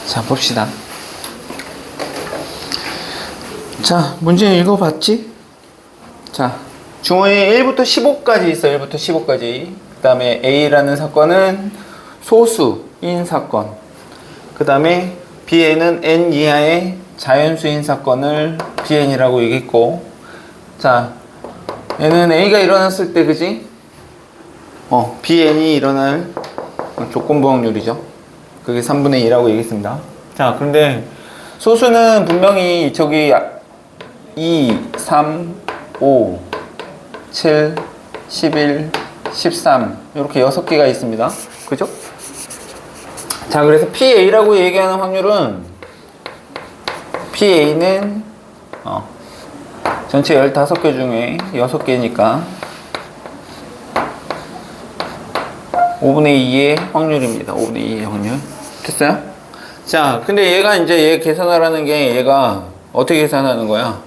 자, 봅시다. 자, 문제 읽어봤지? 자, 주어에 1부터 15까지 있어. 1부터 15까지. 그 다음에 A라는 사건은 소수인 사건. 그 다음에 B에는 N 이하의 자연수인 사건을 Bn이라고 얘기했고, 자, 얘는 A가 일어났을 때, 그지? Bn이 일어날 조건부 확률이죠. 그게 3분의 2라고 얘기했습니다. 자, 그런데 소수는 분명히 저기 2, 3, 5, 7, 11, 13 이렇게 6개가 있습니다. 그죠? 자, 그래서 PA라고 얘기하는 확률은 PA는 전체 15개 중에 6개니까 5분의 2의 확률입니다. 5분의 2의 확률. 됐어요? 자, 근데 얘가 이제 얘 계산하라는 게 얘가 어떻게 계산하는 거야?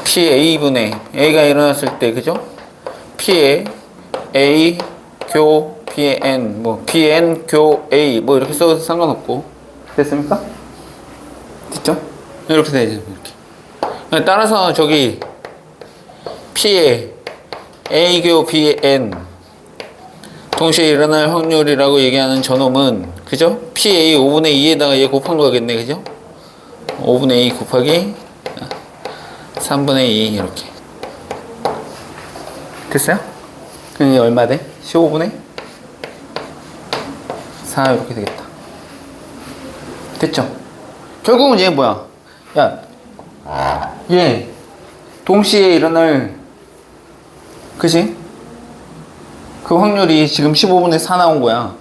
PA분의 A가 일어났을 때, 그죠? P에 A 교 B의 N, 뭐 BN 교 A 뭐 이렇게 써도 상관없고. 됐습니까? 됐죠? 이렇게 되죠. 이렇게. 따라서 저기 P에 A 교 B의 N 동시에 일어날 확률이라고 얘기하는 저놈은, 그죠? PA 5분의 2에다가 얘 곱한 거겠네, 그죠? 5분의 2 곱하기 3분의 2 이렇게. 됐어요? 그럼 이게 얼마 돼? 15분의 4 이렇게 되겠다. 됐죠? 결국은 얘 뭐야? 야, 얘 동시에 일어날, 그지? 그 확률이 지금 15분의 4 나온 거야.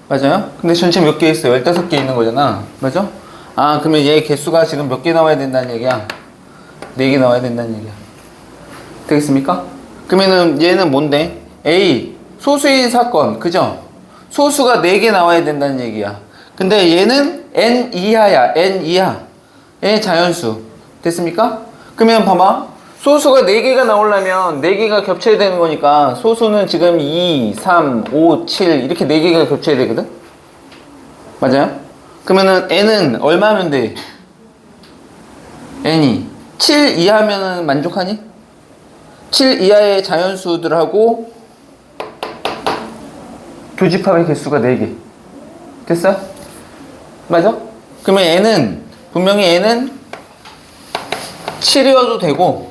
맞아요? 근데 전체 몇 개 있어요? 15개 있는 거잖아. 맞아? 아, 그러면 얘 개수가 지금 몇 개 나와야 된다는 얘기야? 4개 나와야 된다는 얘기야. 되겠습니까? 그러면은 얘는 뭔데? A, 소수인 사건. 그죠? 소수가 4개 나와야 된다는 얘기야. 근데 얘는 N 이하야. N 이하. 얘 자연수. 됐습니까? 그러면 봐봐. 소수가 4개가 나오려면 4개가 겹쳐야 되는 거니까 소수는 지금 2, 3, 5, 7 이렇게 4개가 겹쳐야 되거든? 맞아요? 그러면은 n은 얼마면 돼? n이 7 이하면은 만족하니? 7 이하의 자연수들하고 교집합의 개수가 4개. 됐어요? 맞아? 그러면 n은 분명히 n은 7이어도 되고,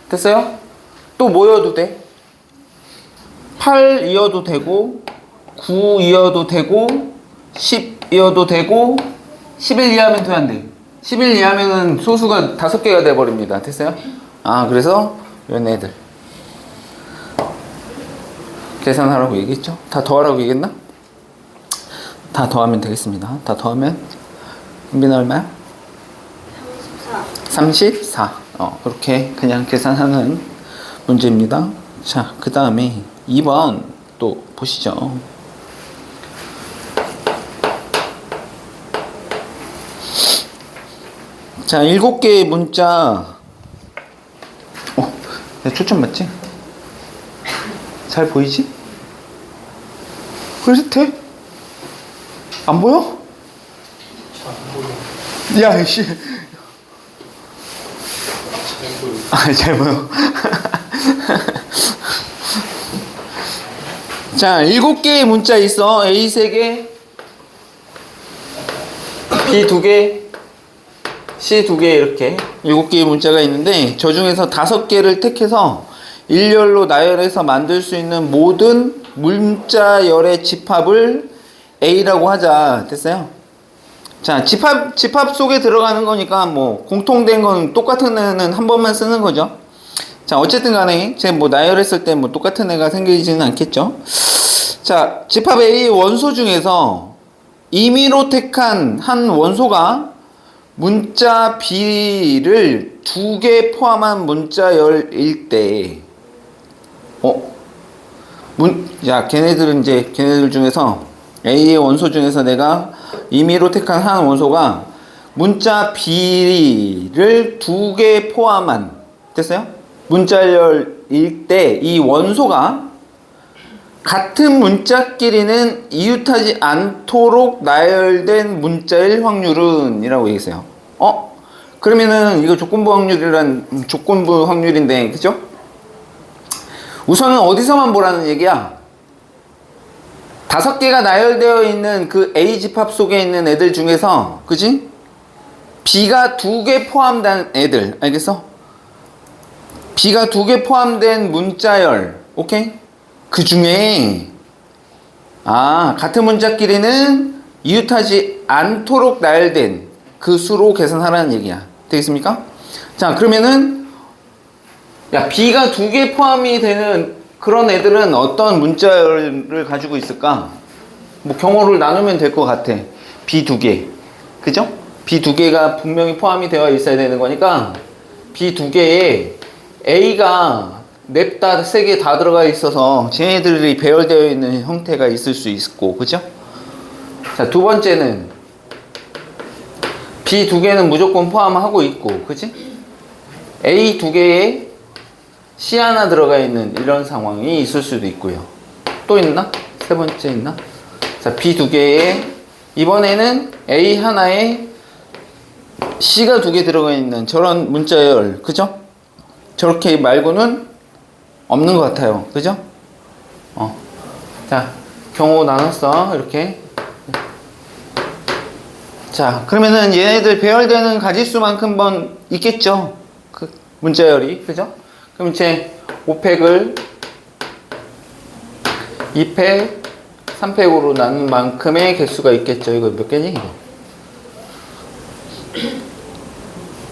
됐어요? 또 뭐여도 돼? 8이어도 되고 9이어도 되고 10이어도 되고 11 이하면 돼, 안 돼? 11 이하면은 소수가 5개가 돼버립니다. 됐어요? 아, 그래서 이런 애들 계산하라고 얘기했죠? 다 더하라고 얘기했나? 다 더하면 되겠습니다. 다 더하면 은비는 얼마야? 34. 그렇게 그냥 계산하는 문제입니다. 자, 그 다음에 2번 또 보시죠. 자, 7개의 문자. 내 초점 맞지? 잘 보이지? 그래서 돼? 안 보여? 야, 씨. 아, 잘 보여. 자, 7개의 문자 있어. A 3개, B 2개, C 2개 이렇게 7개의 문자가 있는데 저 중에서 5개를 택해서 일렬로 나열해서 만들 수 있는 모든 문자열의 집합을 A라고 하자. 됐어요? 자, 집합 속에 들어가는 거니까 뭐 공통된 건 똑같은 애는 한 번만 쓰는 거죠. 자, 어쨌든 간에 제 뭐 나열했을 때 뭐 똑같은 애가 생기지는 않겠죠. 자, 집합 A 원소 중에서 임의로 택한 한 원소가 문자 B를 2개 포함한 문자열일 때, 걔네들 중에서 A의 원소 중에서 내가 임의로 택한 한 원소가 문자 B를 2개 포함한, 됐어요? 문자열일 때 이 원소가 같은 문자끼리는 이웃하지 않도록 나열된 문자일 확률은 이라고 얘기했어요. 그러면은 이거 조건부 확률이란 조건부 확률인데, 그죠? 우선은 어디서만 보라는 얘기야? 5개가 나열되어 있는 그 A 집합 속에 있는 애들 중에서, 그지? B가 2개 포함된 애들, 알겠어? B가 2개 포함된 문자열, 오케이? 그 중에, 같은 문자끼리는 이웃하지 않도록 나열된 그 수로 계산하라는 얘기야. 되겠습니까? 자, 그러면은, B가 2개 포함이 되는 그런 애들은 어떤 문자열을 가지고 있을까? 뭐 경우를 나누면 될 것 같아. B 2개. 그죠? B 2개가 분명히 포함이 되어 있어야 되는 거니까 B 2개에 A가 냅다 3개 다 들어가 있어서 쟤네들이 배열되어 있는 형태가 있을 수 있고, 그죠? 자, 두 번째는 B 2개는 무조건 포함하고 있고, 그치? A 2개에 C 하나 들어가 있는 이런 상황이 있을 수도 있고요. 또 있나? 세 번째 있나? 자, B 2개에 이번에는 A 하나에 C가 2개 들어가 있는 저런 문자열, 그죠? 저렇게 말고는 없는 것 같아요. 그죠? 자, 경우 나눴어. 이렇게. 자, 그러면은 얘네들 배열되는 가지수만큼 번 있겠죠? 그 문자열이. 그죠? 그럼 이제 5팩을 2팩, 3팩으로 나눈 만큼의 개수가 있겠죠. 이거 몇 개니? 이거?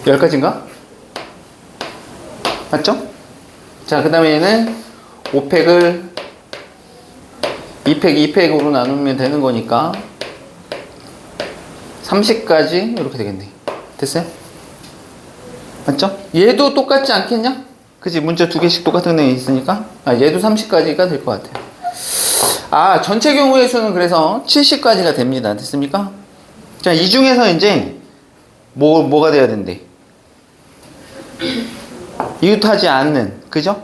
10가지인가? 맞죠? 자, 그 다음에 얘는 5팩을 2팩, 2팩으로 나누면 되는 거니까 30까지 이렇게 되겠네. 됐어요? 맞죠? 얘도 똑같지 않겠냐? 그치? 문자 2개씩 똑같은 애 있으니까 얘도 30까지가 될 것 같아요. 전체 경우의 수는 그래서 70까지가 됩니다. 됐습니까? 자, 이 중에서 이제 뭐가 돼야 된대? 이웃하지 않는, 그죠?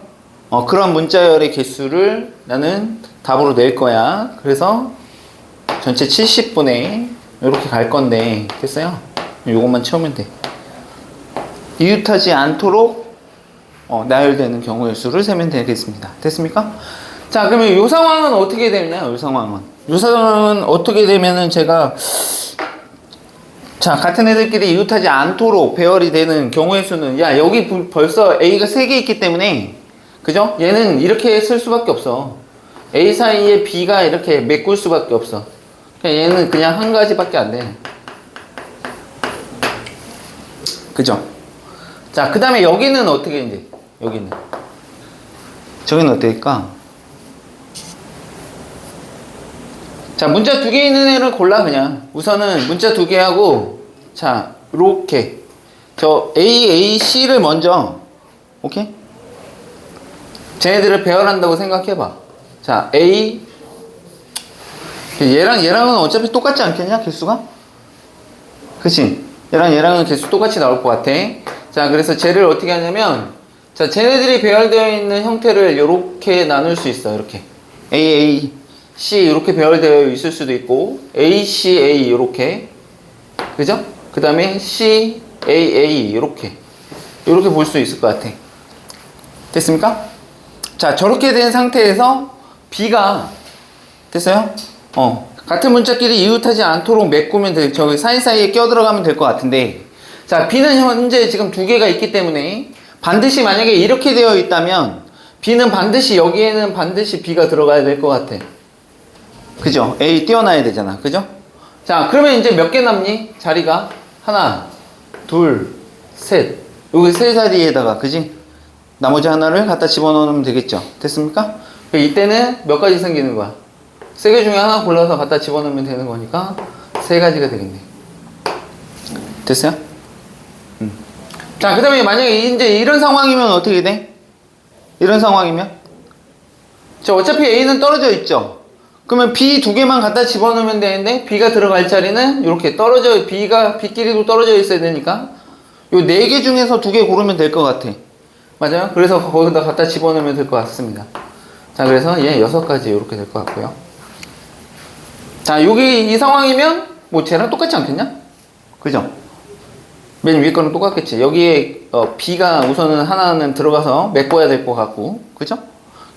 그런 문자열의 개수를 나는 답으로 낼 거야. 그래서 전체 70분의 이렇게 갈 건데, 됐어요? 요것만 채우면 돼. 이웃하지 않도록 나열되는 경우의 수를 세면 되겠습니다. 됐습니까? 자, 그러면 이 상황은 어떻게 되냐? 이 상황은 어떻게 되면은 제가 같은 애들끼리 이웃하지 않도록 배열이 되는 경우의 수는, 여기 벌써 A가 3개 있기 때문에, 그죠? 얘는 이렇게 쓸 수밖에 없어. A 사이에 B가 이렇게 메꿀 수밖에 없어. 얘는 그냥 한 가지밖에 안 돼. 그죠? 자, 그 다음에 여기는 어떻게 이제? 여기는. 저기는 어떨까? 자, 문자 2개 있는 애를 골라, 그냥. 우선은 문자 2개 하고, 자, 이렇게. 저 A, A, C를 먼저, 오케이? 쟤네들을 배열한다고 생각해봐. 자, A. 얘랑은 어차피 똑같지 않겠냐, 개수가? 그치? 얘랑은 개수 똑같이 나올 것 같아. 자, 그래서 쟤를 어떻게 하냐면, 자, 쟤네들이 배열되어 있는 형태를 이렇게 나눌 수 있어. 이렇게 A, A, C 이렇게 배열되어 있을 수도 있고, A, C, A 이렇게, 그죠? 그 다음에 C, A, A 이렇게 볼 수 있을 것 같아. 됐습니까? 자, 저렇게 된 상태에서 B가 됐어요? 같은 문자끼리 이웃하지 않도록 메꾸면 돼. 저기 사이사이에 껴들어가면 될 것 같은데, 자, B는 현재 지금 2개가 있기 때문에 반드시 만약에 이렇게 되어 있다면 B는 반드시 여기에는 반드시 B가 들어가야 될 것 같아. 그죠? A 띄워놔야 되잖아. 그죠? 자, 그러면 이제 몇 개 남니? 자리가 하나, 둘, 셋. 여기 세 자리에다가, 그지? 나머지 하나를 갖다 집어넣으면 되겠죠. 됐습니까? 이때는 몇 가지 생기는 거야? 3개 중에 하나 골라서 갖다 집어넣으면 되는 거니까 3가지가 되겠네. 됐어요? 자, 그 다음에 만약에 이제 이런 상황이면 어떻게 돼? 이런 상황이면? 자, 어차피 A는 떨어져 있죠? 그러면 B 2개만 갖다 집어넣으면 되는데, B가 들어갈 자리는 이렇게 B끼리도 떨어져 있어야 되니까, 요 4개 중에서 2개 고르면 될 것 같아. 맞아요? 그래서 거기다 갖다 집어넣으면 될 것 같습니다. 자, 그래서 얘 6가지 이렇게 될 것 같고요. 자, 여기 이 상황이면 뭐 쟤랑 똑같지 않겠냐? 그죠? 맨 위에 거는 똑같겠지. 여기에 B가 우선은 하나는 들어가서 메꿔야 될 것 같고, 그죠?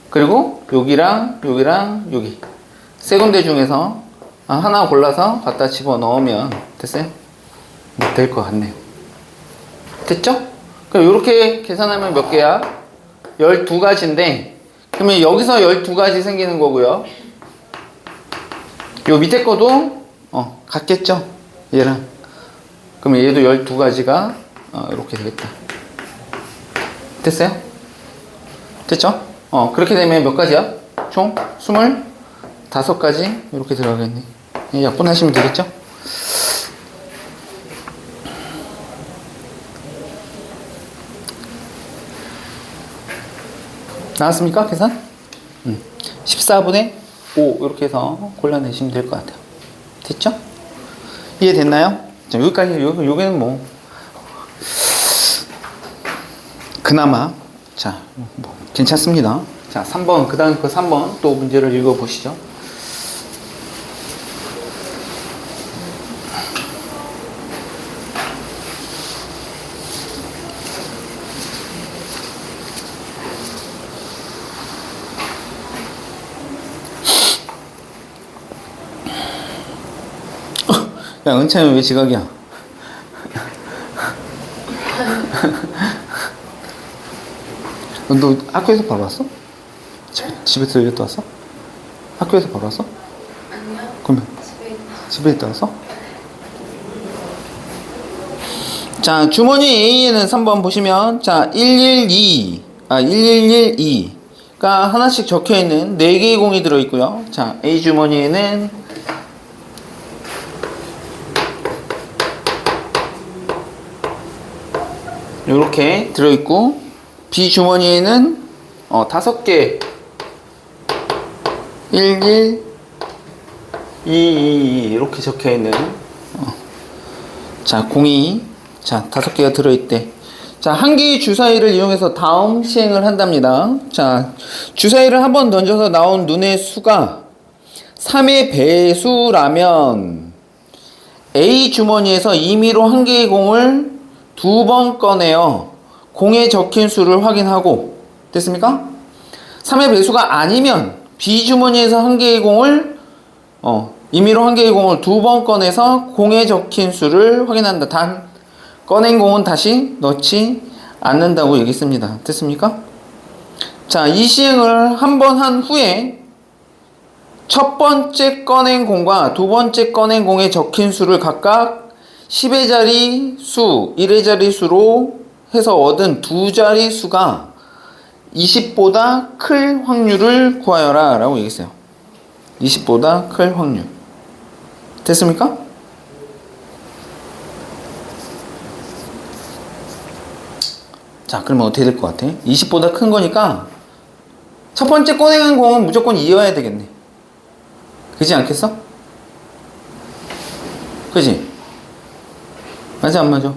그리고 여기랑 여기랑 여기 세 군데 중에서 하나 골라서 갖다 집어넣으면 됐어요? 될 것 같네요. 됐죠? 그럼 이렇게 계산하면 몇 개야? 12가지인데 그러면 여기서 12가지 생기는 거고요. 요 밑에 거도 같겠죠? 얘랑. 그러면 얘도 12가지가 이렇게 되겠다. 됐어요? 됐죠? 그렇게 되면 몇 가지야? 총 25가지 이렇게 들어가겠네. 약분하시면 되겠죠? 나왔습니까? 계산? 14분의 5 이렇게 해서 골라내시면 될 것 같아요. 됐죠? 이해됐나요? 자, 여기까지 여기는 뭐 그나마 자, 뭐 괜찮습니다. 자, 3번 그 다음 그 3번 또 문제를 읽어보시죠. 야, 은찬이 왜 지각이야? 너 학교에서 바로 왔어? 집에서 일찍 왔어? 학교에서 바로 왔어? 아니요. 그러면 집에 있다 왔어? 자, 주머니 A에는 3번 보시면 자, 1112가 하나씩 적혀 있는 4개의 공이 들어 있고요. 자, A 주머니에는 이렇게 들어있고 B 주머니에는 5개 11, 2 이렇게 적혀있는 자 공이 자 5개가 들어있대. 자, 한 개의 주사위를 이용해서 다음 시행을 한답니다. 자, 주사위를 한번 던져서 나온 눈의 수가 3의 배수라면 A 주머니에서 임의로 한 개의 공을 2번 꺼내어 공에 적힌 수를 확인하고, 됐습니까? 3의 배수가 아니면 B 주머니에서 한 개의 공을 임의로 한 개의 공을 2번 꺼내서 공에 적힌 수를 확인한다. 단 꺼낸 공은 다시 넣지 않는다고 얘기했습니다. 됐습니까? 자, 이 시행을 한 번 한 후에 첫 번째 꺼낸 공과 두 번째 꺼낸 공에 적힌 수를 각각 10의 자리 수, 1의 자리 수로 해서 얻은 두 자리 수가 20보다 클 확률을 구하여라 라고 얘기했어요. 20보다 클 확률. 됐습니까? 자, 그러면 어떻게 될 것 같아? 20보다 큰 거니까 첫 번째 꺼내는 공은 무조건 이어야 되겠네. 그렇지 않겠어? 그지? 맞아, 안 맞아?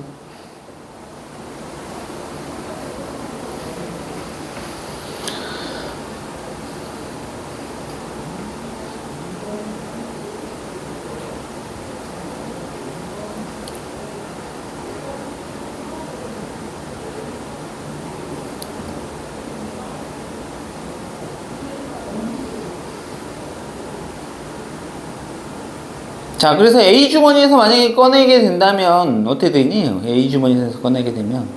자, 그래서 A 주머니에서 만약에 꺼내게 된다면 어떻게 되니? A 주머니에서 꺼내게 되면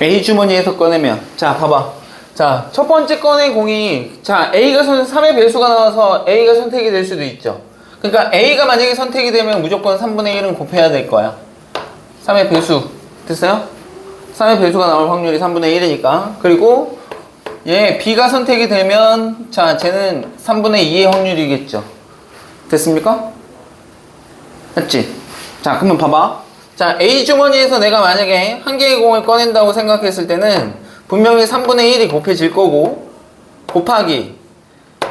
A 주머니에서 꺼내면 자, 봐봐. 자, 첫 번째 꺼낸 공이 자, A가 3의 배수가 나와서 A가 선택이 될 수도 있죠. 그러니까 A가 만약에 선택이 되면 무조건 3분의 1은 곱해야 될 거야. 3의 배수 됐어요? 3의 배수가 나올 확률이 3분의 1이니까. 그리고 얘 B가 선택이 되면 자, 쟤는 3분의 2의 확률이겠죠. 됐습니까? 됐지? 자, 그러면 봐봐. 자, A 주머니에서 내가 만약에 한 개의 공을 꺼낸다고 생각했을 때는 분명히 3분의 1이 곱해질 거고, 곱하기.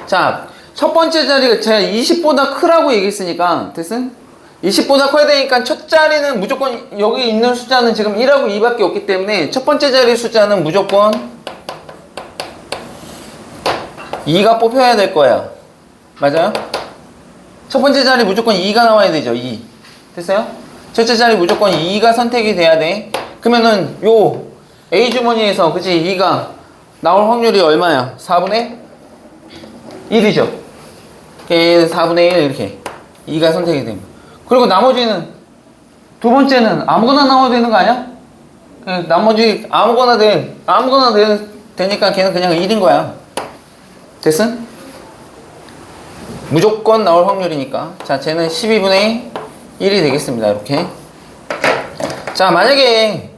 자, 첫 번째 자리가 제가 20보다 크라고 얘기했으니까, 됐어? 20보다 커야 되니까 첫 자리는 무조건 여기 있는 숫자는 지금 1하고 2밖에 없기 때문에 첫 번째 자리 숫자는 무조건 2가 뽑혀야 될 거야. 맞아요? 첫 번째 자리 무조건 2가 나와야 되죠. 2. 됐어요? 첫째 자리 무조건 2가 선택이 돼야 돼. 그러면은 요 A 주머니에서 그치 2가 나올 확률이 얼마야? 4분의 1이죠. 4분의 1 이렇게 2가 선택이 됩니다. 그리고 나머지는 두 번째는 아무거나 나와도 되는 거 아니야? 나머지 아무거나 되니까 걔는 그냥 1인 거야. 됐어? 무조건 나올 확률이니까. 자, 쟤는 12분의 1이 되겠습니다. 이렇게. 자, 만약에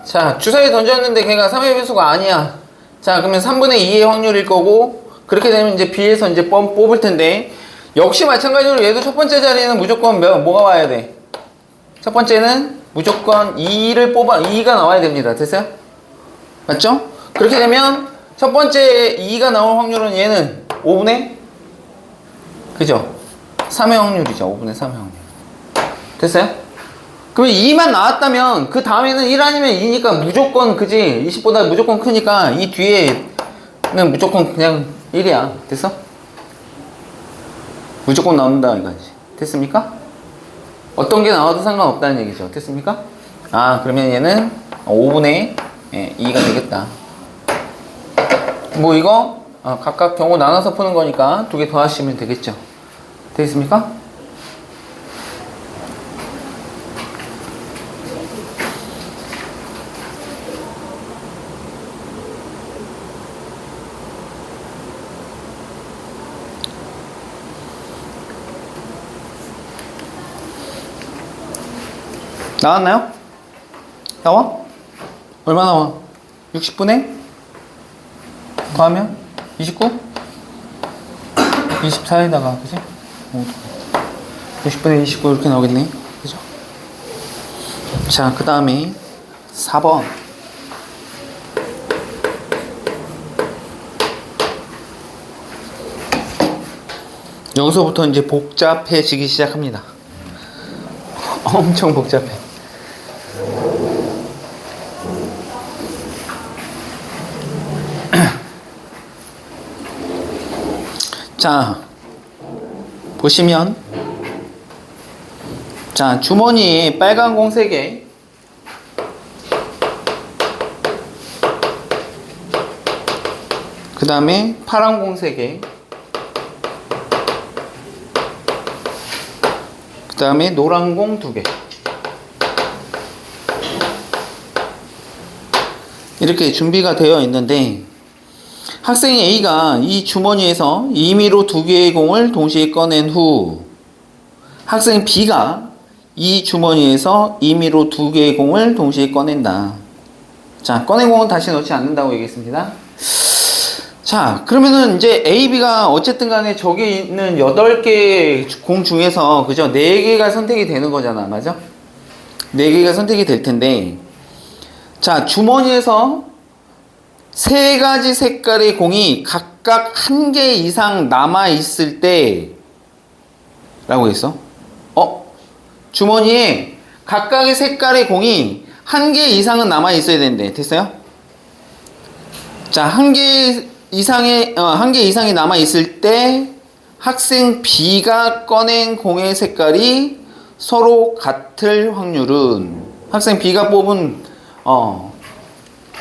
자, 주사위 던졌는데 걔가 3의 배수가 아니야. 자, 그러면 3분의 2의 확률일 거고, 그렇게 되면 이제 B에서 이제 뽑을 텐데, 역시 마찬가지로 얘도 첫 번째 자리는 무조건 뭐가 와야 돼? 첫 번째는 무조건 2가 나와야 됩니다. 됐어요? 맞죠? 그렇게 되면 첫 번째 2가 나올 확률은 얘는 5분의 그죠? 3의 확률이죠. 5분의 3의 확률. 됐어요? 그러면 2만 나왔다면 그 다음에는 1 아니면 2니까 무조건 그지? 20보다 무조건 크니까 이 뒤에는 무조건 그냥 1이야. 됐어? 무조건 나온다 이거지. 됐습니까? 어떤 게 나와도 상관없다는 얘기죠. 됐습니까? 아, 그러면 얘는 5분의 2가 되겠다. 뭐 이거 각각 경우 나눠서 푸는 거니까 두 개 더 하시면 되겠죠. 되겠습니까? 나왔나요? 나와? 얼마 나와? 60분의? 더하면? 29? 24에다가 그지? 60분의 29 이렇게 나오겠네. 그죠? 자, 그 다음에 4번. 여기서부터 이제 복잡해지기 시작합니다. 엄청 복잡해. 자, 보시면 자, 주머니에 빨간 공 3개, 그 다음에 파란 공 3개, 그 다음에 노란 공 2개. 이렇게 준비가 되어 있는데, 학생 A가 이 주머니에서 임의로 2개의 공을 동시에 꺼낸 후, 학생 B가 이 주머니에서 임의로 2개의 공을 동시에 꺼낸다. 자, 꺼낸 공은 다시 넣지 않는다고 얘기했습니다. 자, 그러면은 이제 A, B가 어쨌든 간에 저기 있는 8개의 공 중에서, 그죠? 4개가 선택이 되는 거잖아. 맞아? 4개가 선택이 될 텐데, 자, 주머니에서 3가지 색깔의 공이 각각 1개 이상 남아있을 때, 라고 했어? 주머니에 각각의 색깔의 공이 1개 이상은 남아있어야 되는데, 됐어요? 자, 1개 이상이 남아있을 때, 학생 B가 꺼낸 공의 색깔이 서로 같을 확률은, 학생 B가 뽑은,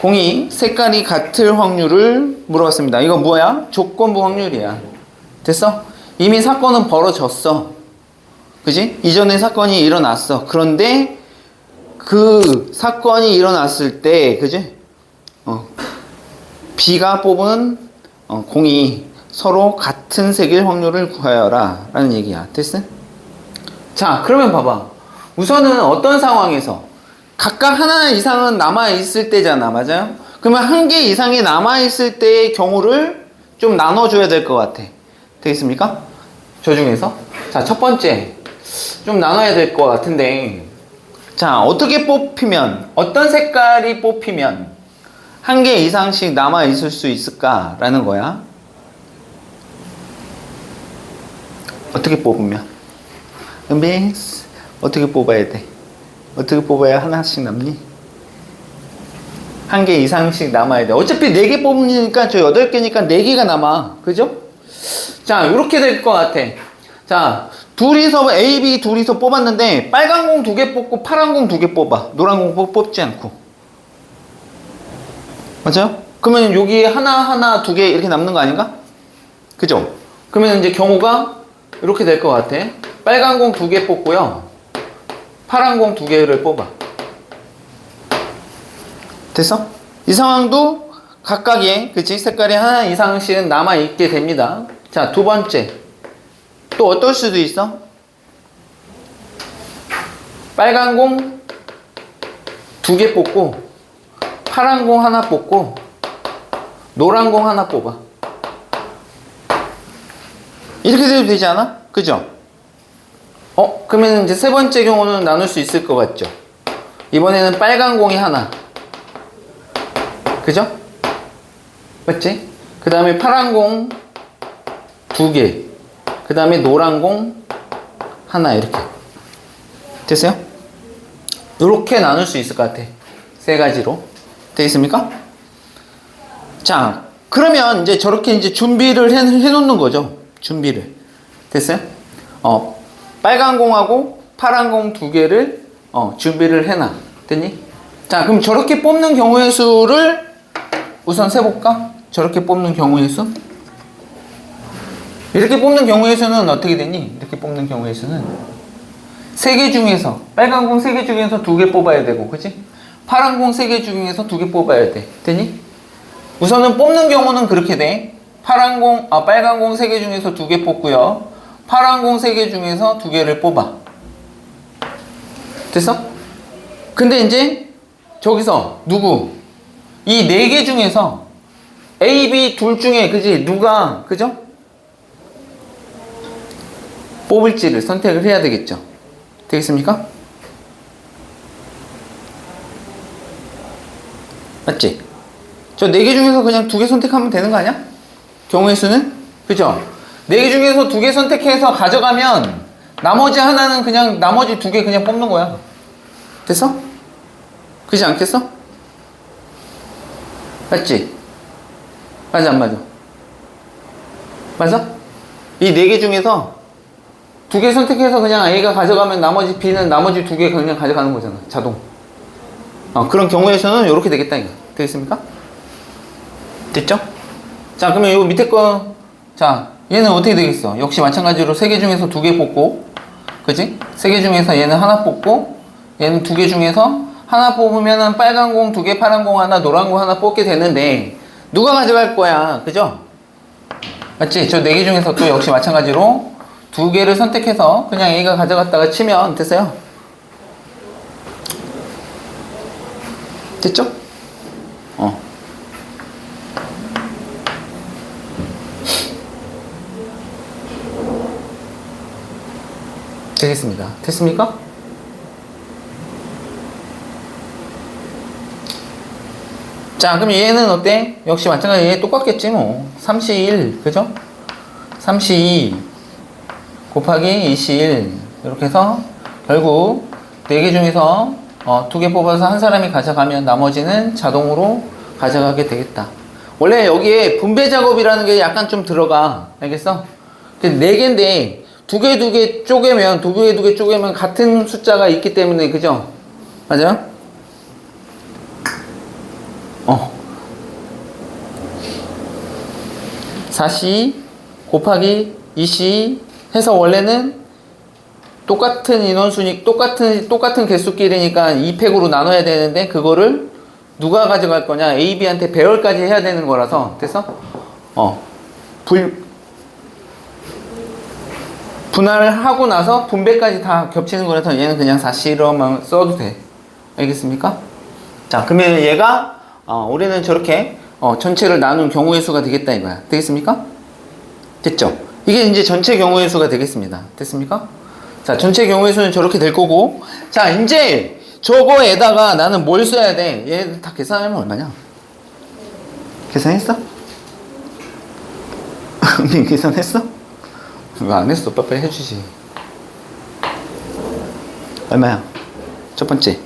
공이 색깔이 같을 확률을 물어봤습니다. 이거 뭐야? 조건부 확률이야. 됐어? 이미 사건은 벌어졌어. 그지? 이전에 사건이 일어났어. 그런데 그 사건이 일어났을 때, 그지? B가 뽑은 공이 서로 같은 색일 확률을 구하여라 라는 얘기야. 됐어? 자, 그러면 봐봐. 우선은 어떤 상황에서 각각 하나 이상은 남아있을 때잖아. 맞아요? 그러면 1개 이상이 남아있을 때의 경우를 좀 나눠줘야 될 것 같아. 되겠습니까? 저 중에서. 자, 첫 번째. 좀 나눠야 될 것 같은데. 자, 어떻게 뽑히면, 어떤 색깔이 뽑히면 한 개 이상씩 남아 있을 수 있을까라는 거야. 어떻게 뽑으면? 은비 어떻게 뽑아야 돼? 어떻게 뽑아야 하나씩 남니? 한 개 이상씩 남아야 돼. 어차피 4개 뽑으니까 저 8개니까 4개가 남아. 그죠? 자, 이렇게 될 것 같아. 자, 둘이서 A, B 둘이서 뽑았는데 빨간 공 2개 뽑고 파란 공 2개 뽑아. 노란 공 뽑지 않고. 맞아요? 그러면 여기 하나, 2개 이렇게 남는 거 아닌가? 그죠? 그러면 이제 경우가 이렇게 될 것 같아. 빨간 공 2개 뽑고요. 파란 공 2개를 뽑아. 됐어? 이 상황도 각각의, 그치? 색깔이 하나 이상씩은 남아있게 됩니다. 자, 두 번째. 또 어떨 수도 있어? 빨간 공 2개 뽑고, 파란 공 하나 뽑고, 노란 공 하나 뽑아. 이렇게 돼도 되지 않아? 그죠? 그러면 이제 세 번째 경우는 나눌 수 있을 것 같죠? 이번에는 빨간 공이 하나. 그죠? 맞지? 그 다음에 파란 공 2개. 그 다음에 노란 공 하나. 이렇게. 됐어요? 이렇게 나눌 수 있을 것 같아. 세 가지로. 되겠습니까? 자, 그러면 이제 저렇게 이제 준비를 해 놓는 거죠. 준비를. 됐어요? 빨간 공하고 파란 공 2개를 준비를 해놔. 됐니? 자, 그럼 저렇게 뽑는 경우의 수를 우선 세볼까? 저렇게 뽑는 경우의 수? 이렇게 뽑는 경우의 수는 어떻게 되니? 이렇게 뽑는 경우의 수는 3개 중에서 빨간 공 3개 중에서 2개 뽑아야 되고, 그치? 파란 공 3개 중에서 2개 뽑아야 돼. 되니? 우선은 뽑는 경우는 그렇게 돼. 빨간 공 3개 중에서 2개 뽑고요. 파란 공 3개 중에서 2개를 뽑아. 됐어? 근데 이제 저기서 누구? 이 4개 중에서 A, B 둘 중에 그지? 누가 그죠? 뽑을지를 선택을 해야 되겠죠. 되겠습니까? 맞지? 저 4개 중에서 그냥 2개 선택하면 되는 거 아니야? 경우의 수는? 그죠? 4개 중에서 2개 선택해서 가져가면 나머지 하나는 그냥 나머지 2개 그냥 뽑는 거야. 됐어? 그렇지 않겠어? 맞지? 맞아 안 맞아? 맞아? 이 4개 중에서 2개 선택해서 그냥 A가 가져가면 나머지 B는 나머지 2개 그냥 가져가는 거잖아. 자동. 그런 경우에서는 이렇게 되겠다 이거. 되겠습니까? 됐죠? 자, 그러면 이 밑에 거, 자, 얘는 어떻게 되겠어? 역시 마찬가지로 3개 중에서 2개 뽑고, 그치? 3개 중에서 얘는 하나 뽑고, 얘는 2개 중에서 하나 뽑으면은 빨간 공 2개, 파란 공 하나, 노란 공 하나 뽑게 되는데, 누가 가져갈 거야? 그죠? 맞지? 저 4개 중에서 또 역시 마찬가지로 2개를 선택해서 그냥 A가 가져갔다가 치면 됐어요? 됐죠? 되겠습니다. 됐습니까? 자, 그럼 얘는 어때? 역시 마찬가지 얘 똑같겠지 뭐. 3C1 그죠? 3C2 곱하기 2C1 이렇게 해서 결국 4개 중에서 2개 뽑아서 한 사람이 가져가면 나머지는 자동으로 가져가게 되겠다. 원래 여기에 분배 작업이라는 게 약간 좀 들어가. 알겠어? 4개인데 2개 쪼개면 같은 숫자가 있기 때문에, 그죠? 맞아요? 4C 곱하기 2C 해서 원래는 똑같은 인원수니, 똑같은 개수끼리니까 2팩으로 나눠야 되는데, 그거를 누가 가져갈 거냐? A, B한테 배열까지 해야 되는 거라서, 됐어? 분할하고 나서 분배까지 다 겹치는 거라서 얘는 그냥 4C로만 써도 돼. 알겠습니까? 자, 그러면 얘가 우리는 저렇게 전체를 나눈 경우의 수가 되겠다 이거야. 되겠습니까? 됐죠? 이게 이제 전체 경우의 수가 되겠습니다. 됐습니까? 자, 전체 경우의 수는 저렇게 될 거고, 자, 이제 저거에다가 나는 뭘 써야 돼? 얘들 다 계산하면 얼마냐? 계산했어? 은빈 계산했어? 왜 안 했어? 빨리 해주지. 얼마야? 첫 번째.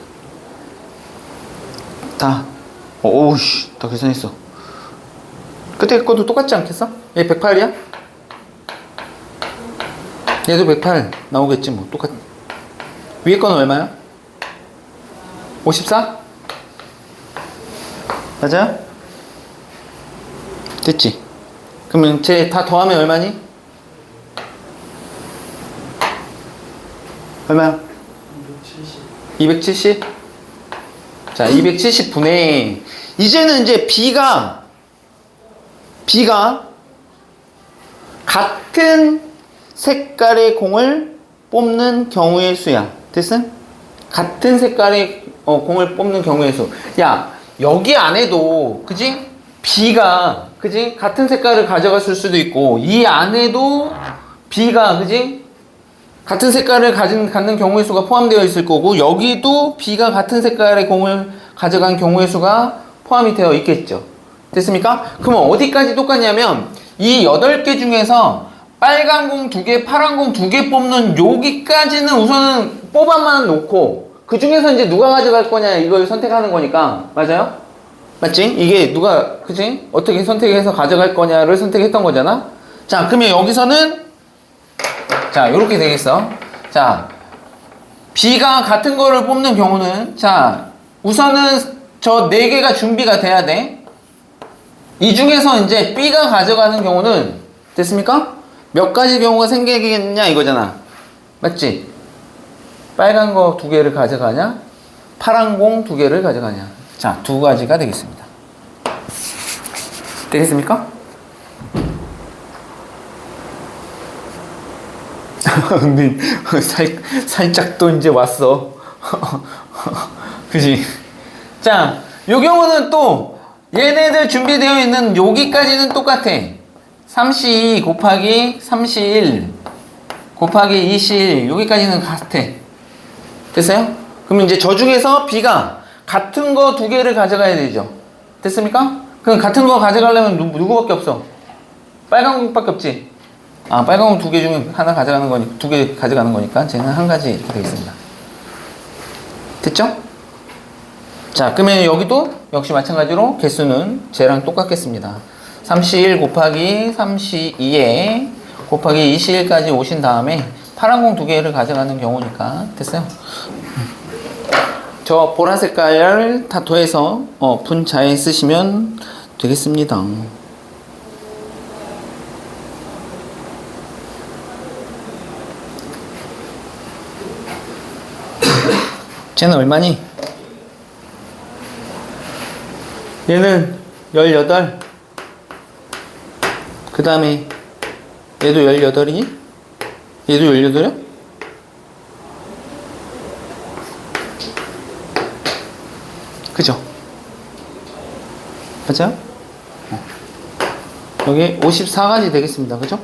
다. 오우씨, 다 계산했어. 그때 것도 똑같지 않겠어? 얘 108이야? 얘도 108 나오겠지 뭐. 똑같. 위에 건 얼마야? 54? 맞아요? 됐지? 그러면 쟤 다 더하면 얼마니? 얼마야? 270? 자, 270분의 이제는 이제 B가 같은 색깔의 공을 뽑는 경우의 수야. 됐음? 같은 색깔의 공을 뽑는 경우의 수. 야, 여기 안에도 그지? B가 그지? 같은 색깔을 가져갔을 수도 있고 이 안에도 B가 그지? 같은 색깔을 갖는 경우의 수가 포함되어 있을 거고 여기도 B가 같은 색깔의 공을 가져간 경우의 수가 포함이 되어 있겠죠. 됐습니까? 그러면 어디까지 똑같냐면 이 8개 중에서 빨간 공 2개, 파란 공 2개 뽑는 여기까지는 우선은 뽑아만 놓고 그 중에서 이제 누가 가져갈 거냐 이걸 선택하는 거니까. 맞아요? 맞지? 이게 누가 그치? 어떻게 선택해서 가져갈 거냐를 선택했던 거잖아. 자, 그러면 여기서는 자, 요렇게 되겠어. 자, B가 같은 거를 뽑는 경우는 자, 우선은 저 4개가 준비가 돼야 돼. 이 중에서 이제 B가 가져가는 경우는 됐습니까? 몇 가지 경우가 생기겠냐 이거잖아. 맞지? 빨간 거 2개를 가져가냐? 파란 공 2개를 가져가냐? 자, 2가지가 되겠습니다. 되겠습니까? 은빈 살짝 또 이제 왔어. 그지? 자, 요 경우는 또 얘네들 준비되어 있는 여기까지는 똑같아. 3C 곱하기 3C1 곱하기 2C1 여기까지는 같아. 됐어요? 그럼 이제 저 중에서 B가 같은 거 2개를 가져가야 되죠. 됐습니까? 그럼 같은 거 가져가려면 누구밖에 없어? 빨간 공밖에 없지. 아, 빨간 공 2개 중에 하나 가져가는 거니까 2개 가져가는 거니까 쟤는 한 가지 이렇게 되겠습니다. 됐죠? 자, 그러면 여기도 역시 마찬가지로 개수는 쟤랑 똑같겠습니다. 3C1 곱하기 3C2에 곱하기 2C1까지 오신 다음에 파란 공 2개를 가져가는 경우니까 됐어요? 저 보라 색깔을 다 더해서 분자에 쓰시면 되겠습니다. 쟤는 얼마니? 얘는 18. 그 다음에 얘도 18이니? 얘도 18이야? 그죠? 맞아요? 여기 54가지 되겠습니다. 그죠?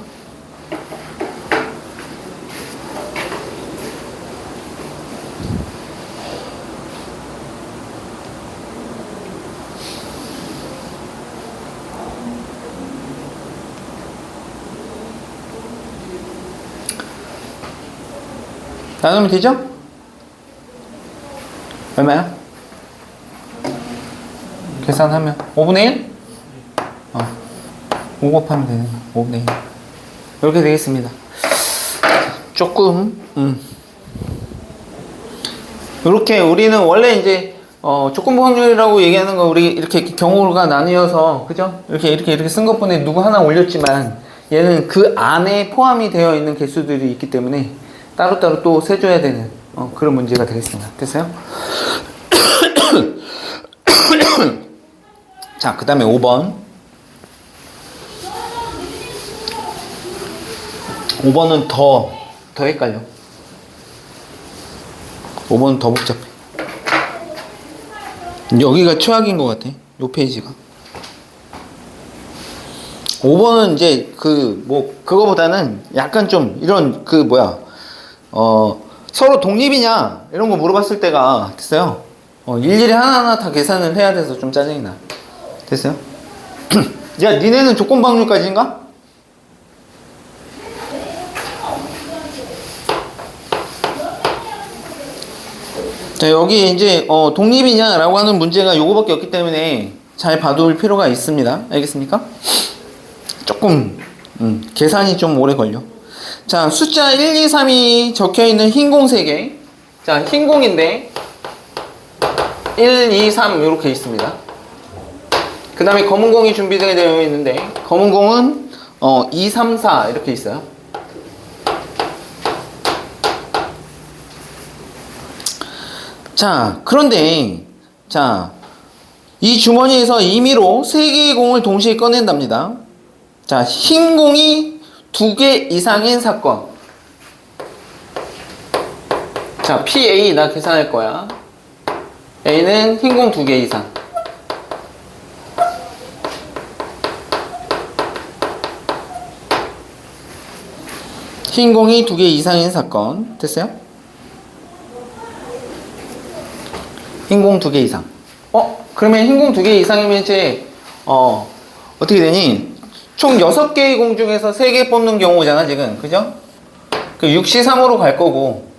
나누면 되죠? 얼마야? 계산하면 5분의 1? 5 곱하면 되네. 5분의 1 이렇게 되겠습니다. 조금 이렇게 우리는 원래 이제 조건부 확률이라고 얘기하는 거 우리 이렇게 경우가 나뉘어서 그죠? 이렇게 쓴 것뿐에 누구 하나 올렸지만 얘는 그 안에 포함이 되어 있는 개수들이 있기 때문에 따로따로 또 세줘야 되는 그런 문제가 되겠습니다. 됐어요? 자, 그 다음에 5번. 5번은 더 헷갈려. 5번은 더 복잡해. 여기가 최악인 것 같아. 요 페이지가. 5번은 이제 그거보다는 약간 좀 이런 서로 독립이냐 이런 거 물어봤을 때가 됐어요. 일일이 하나하나 다 계산을 해야 돼서 좀 짜증이 나. 됐어요? 야, 니네는 조건 방울까지인가? 자, 여기 이제 독립이냐라고 하는 문제가 요거밖에 없기 때문에 잘 봐둘 필요가 있습니다. 알겠습니까? 조금 계산이 좀 오래 걸려. 자, 숫자 1, 2, 3이 적혀있는 흰 공 3개. 자, 흰 공인데 1, 2, 3 이렇게 있습니다. 그 다음에 검은 공이 준비되어 있는데 검은 공은 2, 3, 4 이렇게 있어요. 자, 그런데 자, 이 주머니에서 임의로 3개의 공을 동시에 꺼낸답니다. 자, 흰 공이 2개 이상인 사건. 자, PA 나 계산할 거야. A는 흰 공 2개 이상. 흰 공이 2개 이상인 사건. 됐어요? 흰 공 2개 이상. 그러면 흰 공 2개 이상이면 이제 어떻게 되니? 총 6개의 공 중에서 3개 뽑는 경우잖아 지금. 그죠? 그 6시 3으로 갈 거고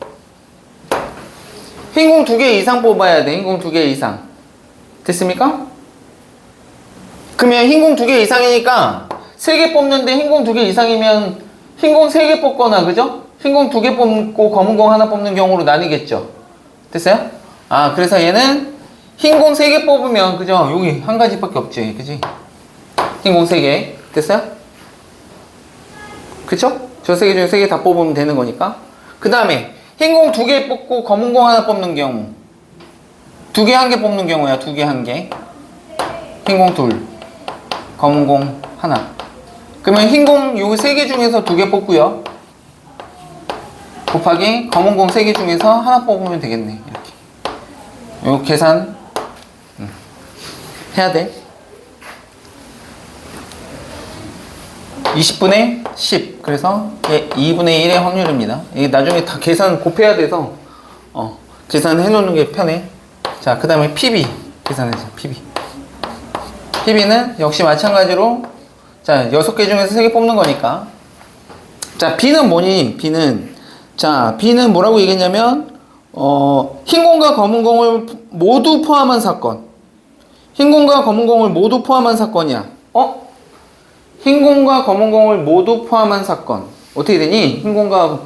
흰 공 2개 이상 뽑아야 돼. 흰 공 2개 이상. 됐습니까? 그러면 흰 공 2개 이상이니까 3개 뽑는데 흰 공 2개 이상이면 흰 공 3개 뽑거나, 그죠? 흰 공 2개 뽑고 검은 공 하나 뽑는 경우로 나뉘겠죠? 됐어요? 아, 그래서 얘는 흰 공 3개 뽑으면, 그죠? 여기 한 가지밖에 없지, 그지? 흰 공 3개. 됐어요? 그쵸? 저 3개 중에 3개 다 뽑으면 되는 거니까. 그 다음에 흰 공 2개 뽑고 검은 공 하나 뽑는 경우. 2개 1개 뽑는 경우야. 2개 1개. 흰 공 2, 검은 공 하나. 그러면 흰 공 요 3개 중에서 2개 뽑고요. 곱하기 검은 공 3개 중에서 하나 뽑으면 되겠네. 이렇게. 요 계산 해야 돼. 20분의 10. 그래서 2분의 1의 확률입니다. 이게 나중에 다 계산 곱해야 돼서 계산해 놓는 게 편해. 자, 그 다음에 PB 계산해서 PB는 역시 마찬가지로 자, 6개 중에서 3개 뽑는 거니까. 자, B는 뭐니? B는 뭐라고 얘기했냐면 흰 공과 검은 공을 모두 포함한 사건. 흰 공과 검은 공을 모두 포함한 사건이야. 흰 공과 검은 공을 모두 포함한 사건. 어떻게 되니? 흰 공과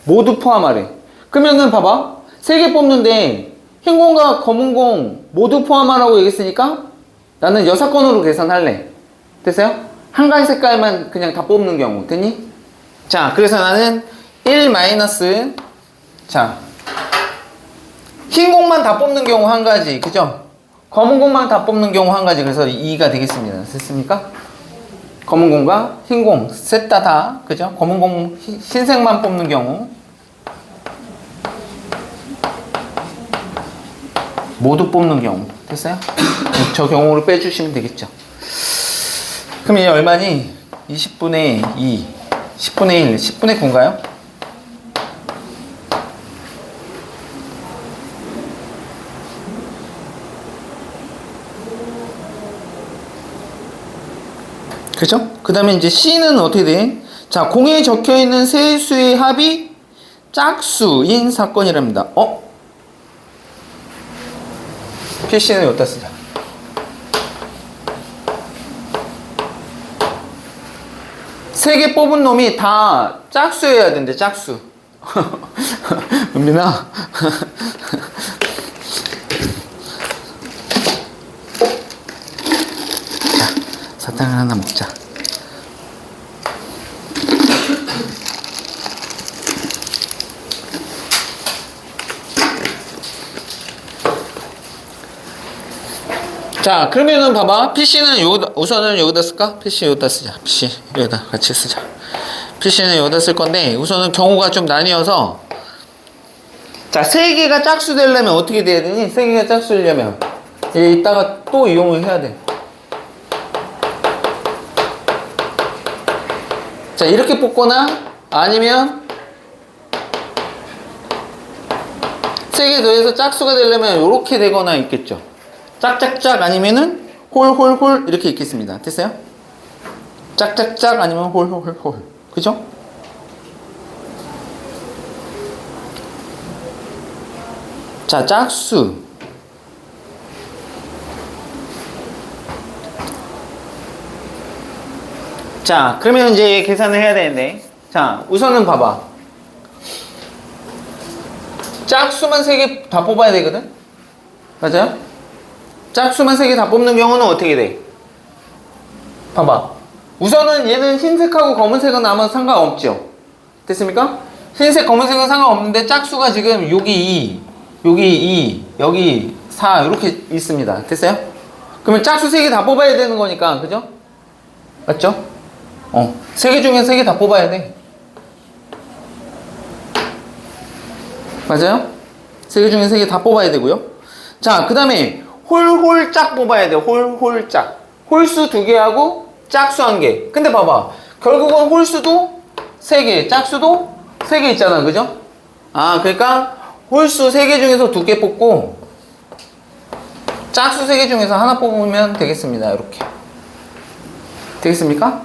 모두 포함하래. 그러면은 봐봐. 3개 뽑는데 흰 공과 검은 공 모두 포함하라고 얘기했으니까 나는 여사건으로 계산할래. 됐어요? 한 가지 색깔만 그냥 다 뽑는 경우. 됐니? 자, 그래서 나는 1 마이너스, 자, 흰 공만 다 뽑는 경우 한 가지. 그죠? 검은 공만 다 뽑는 경우 한 가지. 그래서 2가 되겠습니다. 됐습니까? 검은 공과 흰 공 셋 다, 그죠? 검은 공 흰색만 뽑는 경우 모두 뽑는 경우. 됐어요? 저 경우로 빼주시면 되겠죠. 그럼 얘 얼마니? 20분의 2, 10분의 1, 10분의 9인가요? 그죠? 그 다음에 이제 C는 어떻게 돼? 자, 공에 적혀있는 세 수의 합이 짝수인 사건이랍니다. PC는 여기다 쓰자. 세 개 뽑은 놈이 다 짝수여야 된대, 짝수. 은빈아. 자, 사탕을 하나 먹자. 자, 그러면은 봐봐. PC는 우선은 여기다 쓸까? PC 여기다 쓰자. PC 여기다 같이 쓰자. PC는 여기다 쓸 건데 우선은 경우가 좀 나뉘어서, 자, 3개가 짝수 되려면 어떻게 돼야 되니? 3개가 짝수 되려면 얘 이따가 또 이용을 해야 돼. 자, 이렇게 뽑거나 아니면 3개 더해서 짝수가 되려면 이렇게 되거나 있겠죠. 짝짝짝 아니면은 홀홀홀 이렇게 읽겠습니다. 됐어요? 짝짝짝 아니면 홀홀홀. 그죠? 자, 짝수. 자, 그러면 이제 계산을 해야 되는데. 자, 우선은 봐봐. 짝수만 3개 다 뽑아야 되거든? 맞아요? 짝수만 3개 다 뽑는 경우는 어떻게 돼? 봐봐. 우선은 얘는 흰색하고 검은색은 아무 상관없죠? 됐습니까? 흰색, 검은색은 상관없는데 짝수가 지금 여기 2, 여기 2, 여기 4 이렇게 있습니다. 됐어요? 그러면 짝수 3개 다 뽑아야 되는 거니까, 그죠? 맞죠? 3개 중에 3개 다 뽑아야 돼. 맞아요? 3개 중에 3개 다 뽑아야 되고요. 자, 그 다음에 홀홀짝 뽑아야 돼요. 홀홀짝. 홀수 2개하고 짝수 1개. 근데 봐봐. 결국은 홀수도 3개, 짝수도 3개 있잖아. 그죠? 아, 그러니까 홀수 3개 중에서 2개 뽑고 짝수 3개 중에서 하나 뽑으면 되겠습니다. 이렇게. 되겠습니까?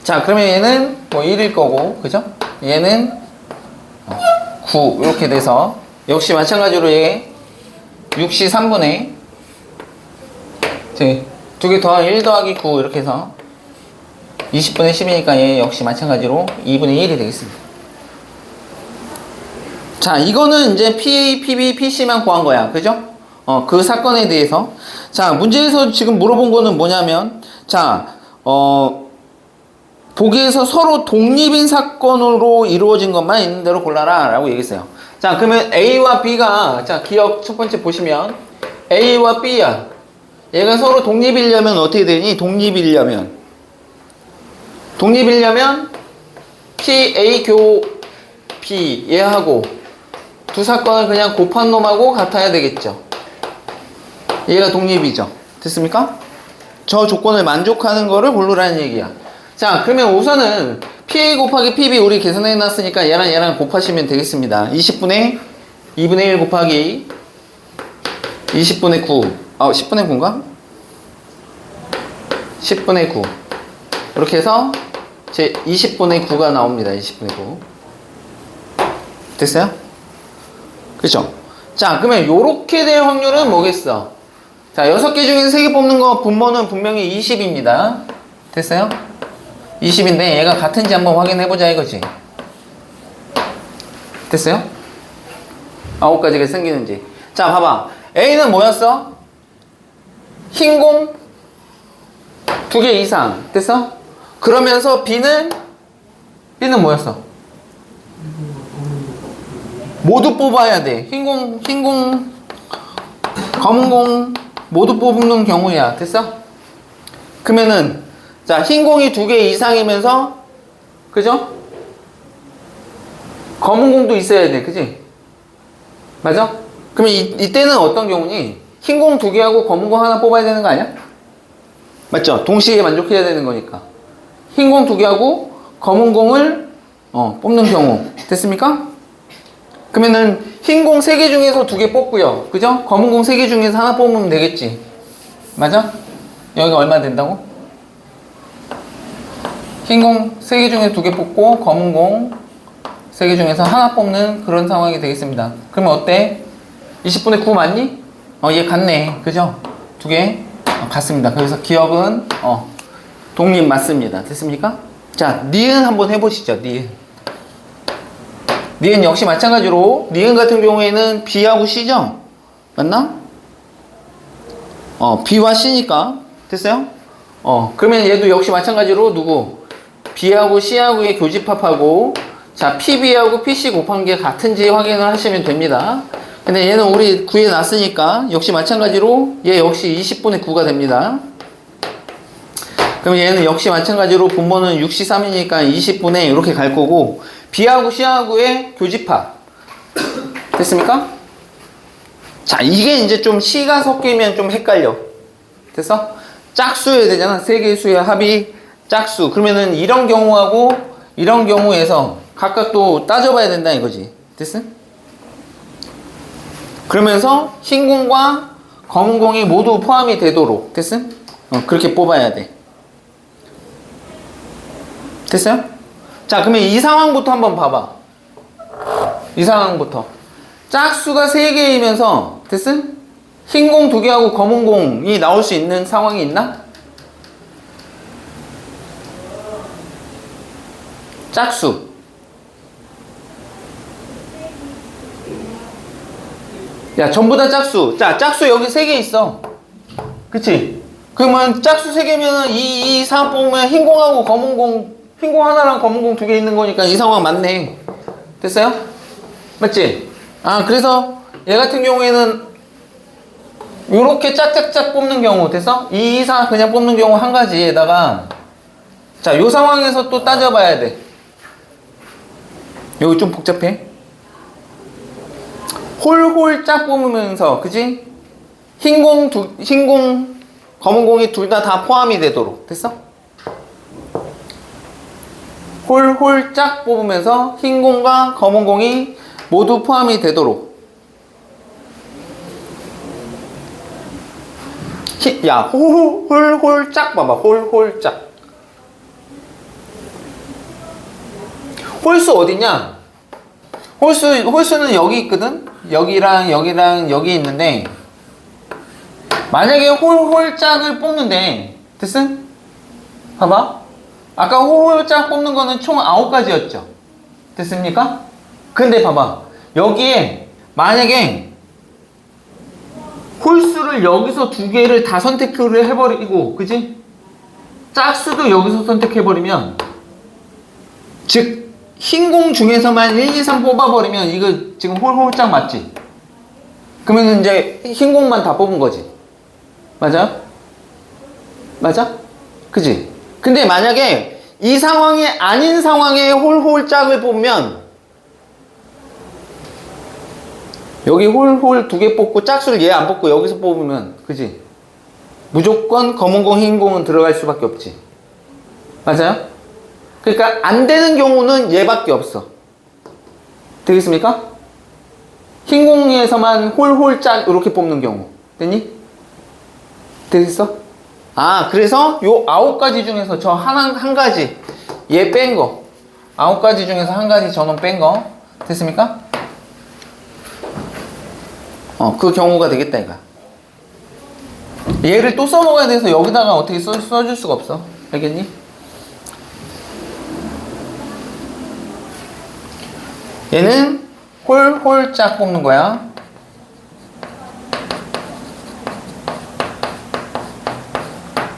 자, 그러면 얘는 뭐 1일 거고, 그죠? 얘는 9 이렇게 돼서 역시 마찬가지로 얘 6시 3분의 2개 더하기 1 더하기 9 이렇게 해서 20분의 10이니까 얘 역시 마찬가지로 2분의 1이 되겠습니다. 자, 이거는 이제 PA, PB, PC만 구한 거야. 그죠? 그 사건에 대해서. 자, 문제에서 지금 물어본 거는 뭐냐면, 자, 보기에서 서로 독립인 사건으로 이루어진 것만 있는 대로 골라라 라고 얘기했어요. 자, 그러면 A와 B가, 자, 기억 첫 번째 보시면 A와 B야. 얘가 서로 독립이려면 어떻게 되니? 독립이려면 P, A, 교, B 얘하고 두 사건을 그냥 곱한 놈하고 같아야 되겠죠. 얘가 독립이죠. 됐습니까? 저 조건을 만족하는 거를 고르라는 얘기야. 자, 그러면 우선은 PA 곱하기 PB 우리 계산해 놨으니까 얘랑 곱하시면 되겠습니다. 20분의 2분의 1 곱하기 20분의 9. 10분의 9인가? 10분의 9. 이렇게 해서 제 20분의 9가 나옵니다. 20분의 9. 됐어요? 그렇죠? 자, 그러면 요렇게 될 확률은 뭐겠어? 자, 6개 중에서 3개 뽑는 거 분모는 분명히 20입니다. 됐어요? 20인데 얘가 같은지 한번 확인해보자 이거지. 됐어요? 9가지가 생기는지. 자, 봐봐. A는 뭐였어? 흰 공 2개 이상. 됐어? 그러면서 B는 뭐였어? 모두 뽑아야 돼. 흰 공, 검은 공 모두 뽑는 경우야. 됐어? 그러면은 자, 흰 공이 2개 이상이면서 그죠? 검은 공도 있어야 돼. 그지? 맞아? 그러면 이때는 어떤 경우니? 흰 공 2개하고 검은 공 하나 뽑아야 되는 거 아니야? 맞죠? 동시에 만족해야 되는 거니까. 흰 공 2개하고 검은 공을 뽑는 경우. 됐습니까? 그러면은 흰 공 3개 중에서 2개 뽑고요. 그죠? 검은 공 3개 중에서 하나 뽑으면 되겠지. 맞아? 여기가 얼마 된다고? 흰 공 3개 중에 2개 뽑고 검은 공 3개 중에서 하나 뽑는 그런 상황이 되겠습니다. 그러면 어때? 20분의 9 맞니? 얘 같네. 그죠? 2개 같습니다. 그래서 기억은 독립 맞습니다. 됐습니까? 자, 니은 한번 해보시죠. 니은 역시 마찬가지로 니은 같은 경우에는 B하고 C죠? 맞나? B와 C니까 됐어요? 그러면 얘도 역시 마찬가지로 누구? B하고 C하고의 교집합하고 자, PB하고 PC 곱한 게 같은지 확인을 하시면 됩니다. 근데 얘는 우리 구해놨으니까 역시 마찬가지로 얘 역시 20분의 9가 됩니다. 그럼 얘는 역시 마찬가지로 분모는 6시 3이니까 20분의 이렇게 갈 거고 B하고 C하고의 교집합 됐습니까? 자, 이게 이제 좀 C가 섞이면 좀 헷갈려. 됐어? 짝수여야 되잖아. 세 개의 수의 합이 짝수. 그러면은 이런 경우하고 이런 경우에서 각각 또 따져봐야 된다 이거지. 됐어? 그러면서 흰 공과 검은 공이 모두 포함이 되도록. 됐어? 그렇게 뽑아야 돼. 됐어요? 자, 그러면 이 상황부터 한번 봐봐. 이 상황부터. 짝수가 3개이면서, 됐음? 흰 공 2개하고 검은 공이 나올 수 있는 상황이 있나? 짝수. 야, 전부 다 짝수. 자, 짝수 여기 3개 있어. 그치? 그러면 짝수 3개면은 이 상황 보면 흰 공하고 검은 공, 흰 공 하나랑 검은 공 2개 있는 거니까 이 상황 맞네. 됐어요? 맞지? 아, 그래서 얘 같은 경우에는 요렇게 짝짝짝 뽑는 경우, 됐어? 이 이상 그냥 뽑는 경우 한 가지에다가, 자, 요 상황에서 또 따져봐야 돼. 여기 좀 복잡해. 홀홀 짝 뽑으면서, 그지? 흰 공, 검은 공이 둘 다 포함이 되도록. 됐어? 홀홀 짝 뽑으면서 흰 공과 검은 공이 모두 포함이 되도록. 야, 홀홀 짝 봐봐. 홀홀 짝. 홀수 어디냐? 홀수는 여기 있거든? 여기랑 여기 있는데, 만약에 홀홀 짝을 뽑는데, 됐음? 봐봐. 아까 홀홀 짝 뽑는 거는 총 9가지였죠? 됐습니까? 근데 봐봐. 여기에, 만약에, 홀수를 여기서 2개를 다 선택을 해버리고, 그지? 짝수도 여기서 선택해버리면, 즉, 흰 공 중에서만 1, 2, 3 뽑아버리면 이거 지금 홀홀짝 맞지? 그러면 이제 흰 공만 다 뽑은 거지. 맞아? 맞아? 그지? 근데 만약에 이 상황이 아닌 상황에 홀홀짝을 뽑으면 여기 홀홀 2개 뽑고 짝수를 얘 안 뽑고 여기서 뽑으면, 그지? 무조건 검은 공, 흰 공은 들어갈 수밖에 없지. 맞아요? 그러니까 안 되는 경우는 얘밖에 없어. 되겠습니까? 흰 공에서만 홀홀 짝 이렇게 뽑는 경우. 됐니? 되겠어? 아, 그래서 요 9가지 중에서 저 한 가지, 얘 뺀 거, 9가지 중에서 한 가지 저는 뺀 거. 됐습니까? 그 경우가 되겠다 이거. 얘를 또 써먹어야 돼서 여기다가 어떻게 써줄 수가 없어. 알겠니? 얘는 홀홀 짝 뽑는 거야.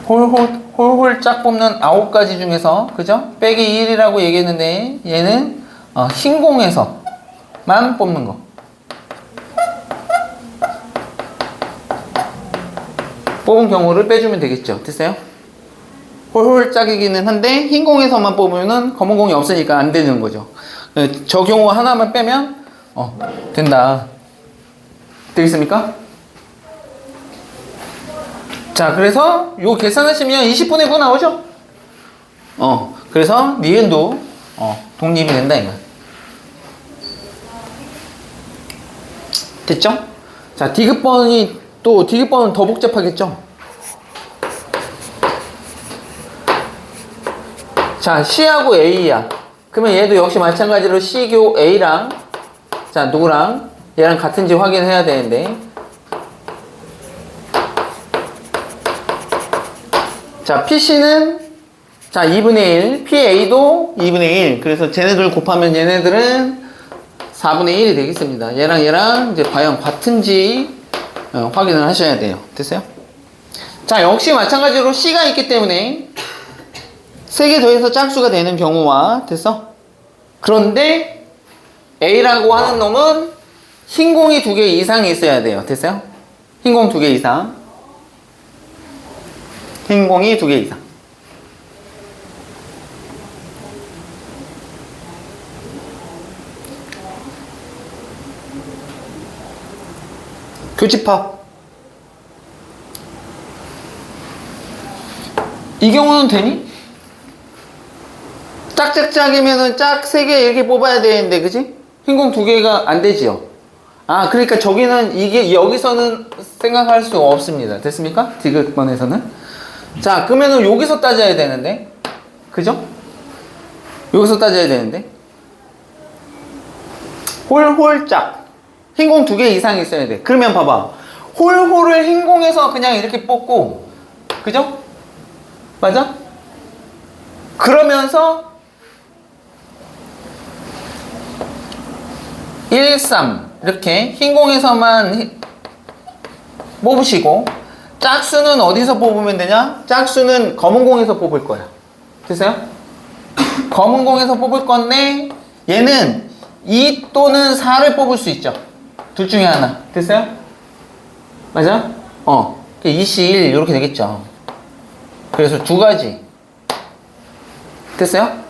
홀홀 짝 뽑는 9가지 중에서, 그죠? 빼기 1이라고 얘기했는데, 얘는 흰 공에서만 뽑는 거. 뽑은 경우를 빼주면 되겠죠. 됐어요? 홀홀 짝이기는 한데, 흰 공에서만 뽑으면은 검은 공이 없으니까 안 되는 거죠. 저 경우 하나만 빼면 된다. 되겠습니까? 자, 그래서 요 계산하시면 20분의 9 나오죠? 그래서 니은도 독립이 된다 이거. 됐죠? 자, 디귿번은 더 복잡하겠죠? 자, C하고 A야. 그러면 얘도 역시 마찬가지로 C교 A랑, 자, 누구랑 얘랑 같은지 확인해야 되는데, 자, PC는 자 2분의 1, PA도 2분의 1. 그래서 쟤네들 곱하면 얘네들은 4분의 1이 되겠습니다. 얘랑 이제 과연 같은지 확인을 하셔야 돼요. 됐어요? 자, 역시 마찬가지로 C가 있기 때문에 3개 더해서 짝수가 되는 경우와, 됐어? 그런데 A라고 하는 놈은 흰 공이 2개 이상이 있어야 돼요. 됐어요? 흰 공 2개 이상. 흰 공이 2개 이상. 교집합. 이 경우는 되니? 짝짝짝이면은 짝 3개 이렇게 뽑아야 되는데, 그지? 흰 공 2개가 안 되지요? 아, 그러니까 저기는 이게 여기서는 생각할 수 없습니다. 됐습니까? 디귿번에서는. 자, 그러면은 여기서 따져야 되는데. 그죠? 여기서 따져야 되는데. 홀짝. 흰공 2개 이상 있어야 돼. 그러면 봐봐. 홀을 흰공에서 그냥 이렇게 뽑고. 그죠? 맞아? 그러면서 1, 3 이렇게 흰공에서만 뽑으시고 짝수는 어디서 뽑으면 되냐? 짝수는 검은공에서 뽑을 거야. 됐어요? 검은공에서 뽑을 건데 얘는 2 또는 4를 뽑을 수 있죠. 둘 중에 하나. 됐어요? 맞아? 2C1 이렇게 되겠죠. 그래서 두 가지. 됐어요?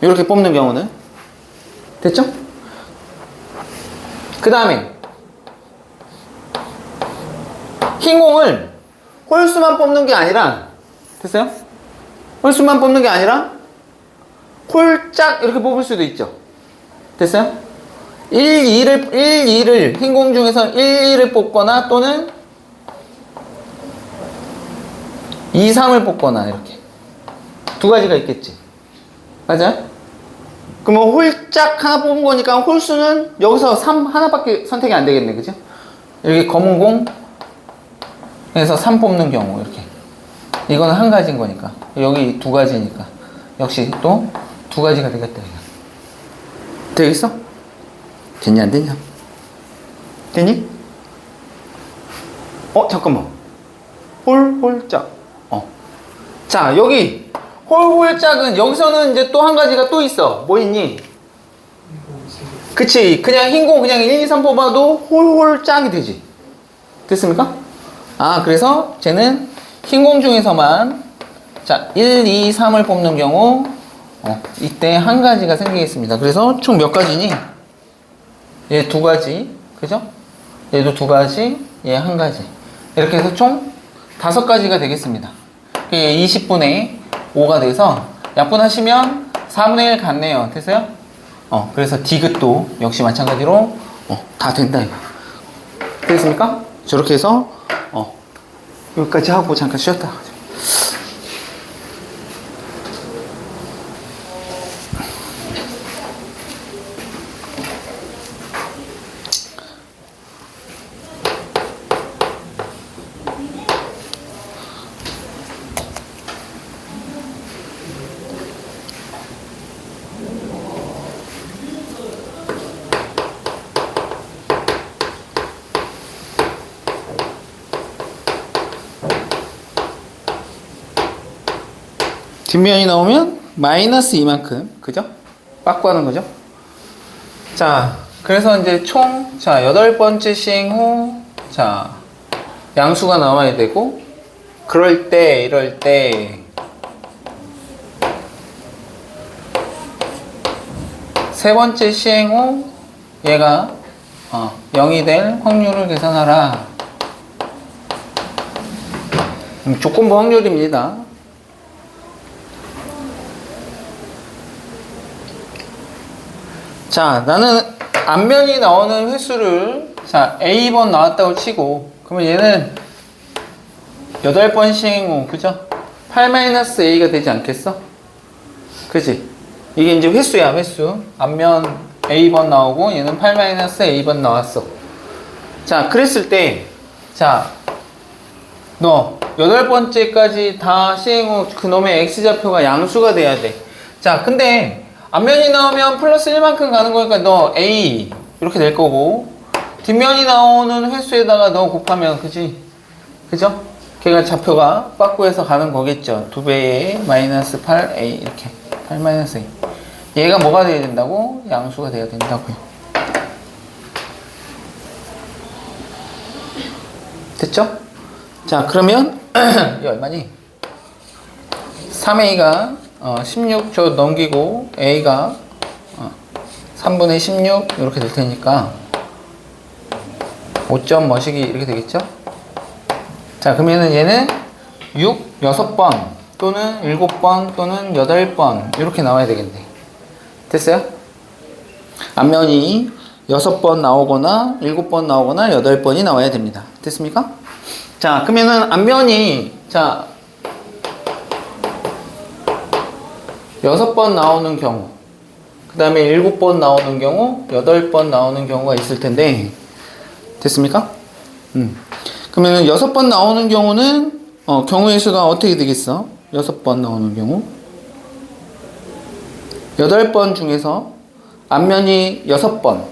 이렇게 뽑는 경우는 됐죠? 그 다음에 흰공을 홀수만 뽑는 게 아니라 됐어요? 홀수만 뽑는 게 아니라 홀짝 이렇게 뽑을 수도 있죠. 됐어요? 1, 2를 흰공 중에서 1, 2를 뽑거나 또는 2, 3을 뽑거나 이렇게 두 가지가 있겠지. 맞아요? 그러면 홀짝 하나 뽑은 거니까 홀수는 여기서 3 하나밖에 선택이 안 되겠네. 그죠? 이렇게 검은 공에서 3 뽑는 경우 이렇게 이거는 한 가지인 거니까 여기 두 가지니까 역시 또 두 가지가 되겠다. 되겠어? 됐냐 안 됐냐? 됐니? 잠깐만. 홀짝. 자, 여기 홀짝은 여기서는 이제 또 한 가지가 또 있어. 뭐 있니? 그치. 그냥 흰공 그냥 1, 2, 3 뽑아도 홀짝이 되지. 됐습니까? 그래서 쟤는 흰공 중에서만 자 1, 2, 3을 뽑는 경우 이때 한 가지가 생기겠습니다. 그래서 총 몇 가지니? 얘 두 가지. 그죠? 얘도 두 가지, 얘 한 가지. 이렇게 해서 총 5가지가 되겠습니다. 20분의 5가 돼서 약분하시면 4분의 1 같네요. 됐어요? 그래서 디귿도 역시 마찬가지로 다 된다 이거. 됐습니까? 저렇게 해서 여기까지 하고 잠깐 쉬었다. 뒷면이 나오면 마이너스 이만큼. 그죠? 빠꾸 하는 거죠? 자, 그래서 이제 총, 자, 8번째 시행 후, 자, 양수가 나와야 되고, 그럴 때, 이럴 때, 세 번째 시행 후, 얘가, 0이 될 확률을 계산하라. 조건부 확률입니다. 자, 나는 앞면이 나오는 횟수를 자 A번 나왔다고 치고 그러면 얘는 8번 시행 후 그죠? 8-A가 되지 않겠어? 그지? 이게 이제 횟수야 횟수. 앞면 A번 나오고 얘는 8-A번 나왔어. 자, 그랬을 때 자, 너 8번째까지 다 시행 후 그놈의 X좌표가 양수가 돼야 돼. 자, 근데 앞면이 나오면 플러스 1만큼 가는 거니까 너 A 이렇게 될 거고 뒷면이 나오는 횟수에다가 너 곱하면 그지? 그죠? 걔가 좌표가 빠꾸해서 가는 거겠죠. 2배의 마이너스 8A 이렇게 8-A 얘가 뭐가 돼야 된다고? 양수가 돼야 된다고요. 됐죠? 자, 그러면 이 얼마니? 3A가 16 저 넘기고 A가 3분의 16 이렇게 될 테니까 5점 머시기 이렇게 되겠죠? 자, 그러면은 얘는 6번 또는 7번 또는 8번 이렇게 나와야 되겠네. 됐어요? 앞면이 6번 나오거나 7번 나오거나 8번이 나와야 됩니다. 됐습니까? 자, 그러면은 앞면이 자 6번 나오는 경우, 그 다음에 7번 나오는 경우, 8번 나오는 경우가 있을 텐데, 됐습니까? 그러면 6번 나오는 경우는, 경우의 수가 어떻게 되겠어? 6번 나오는 경우. 8번 중에서 앞면이 6번.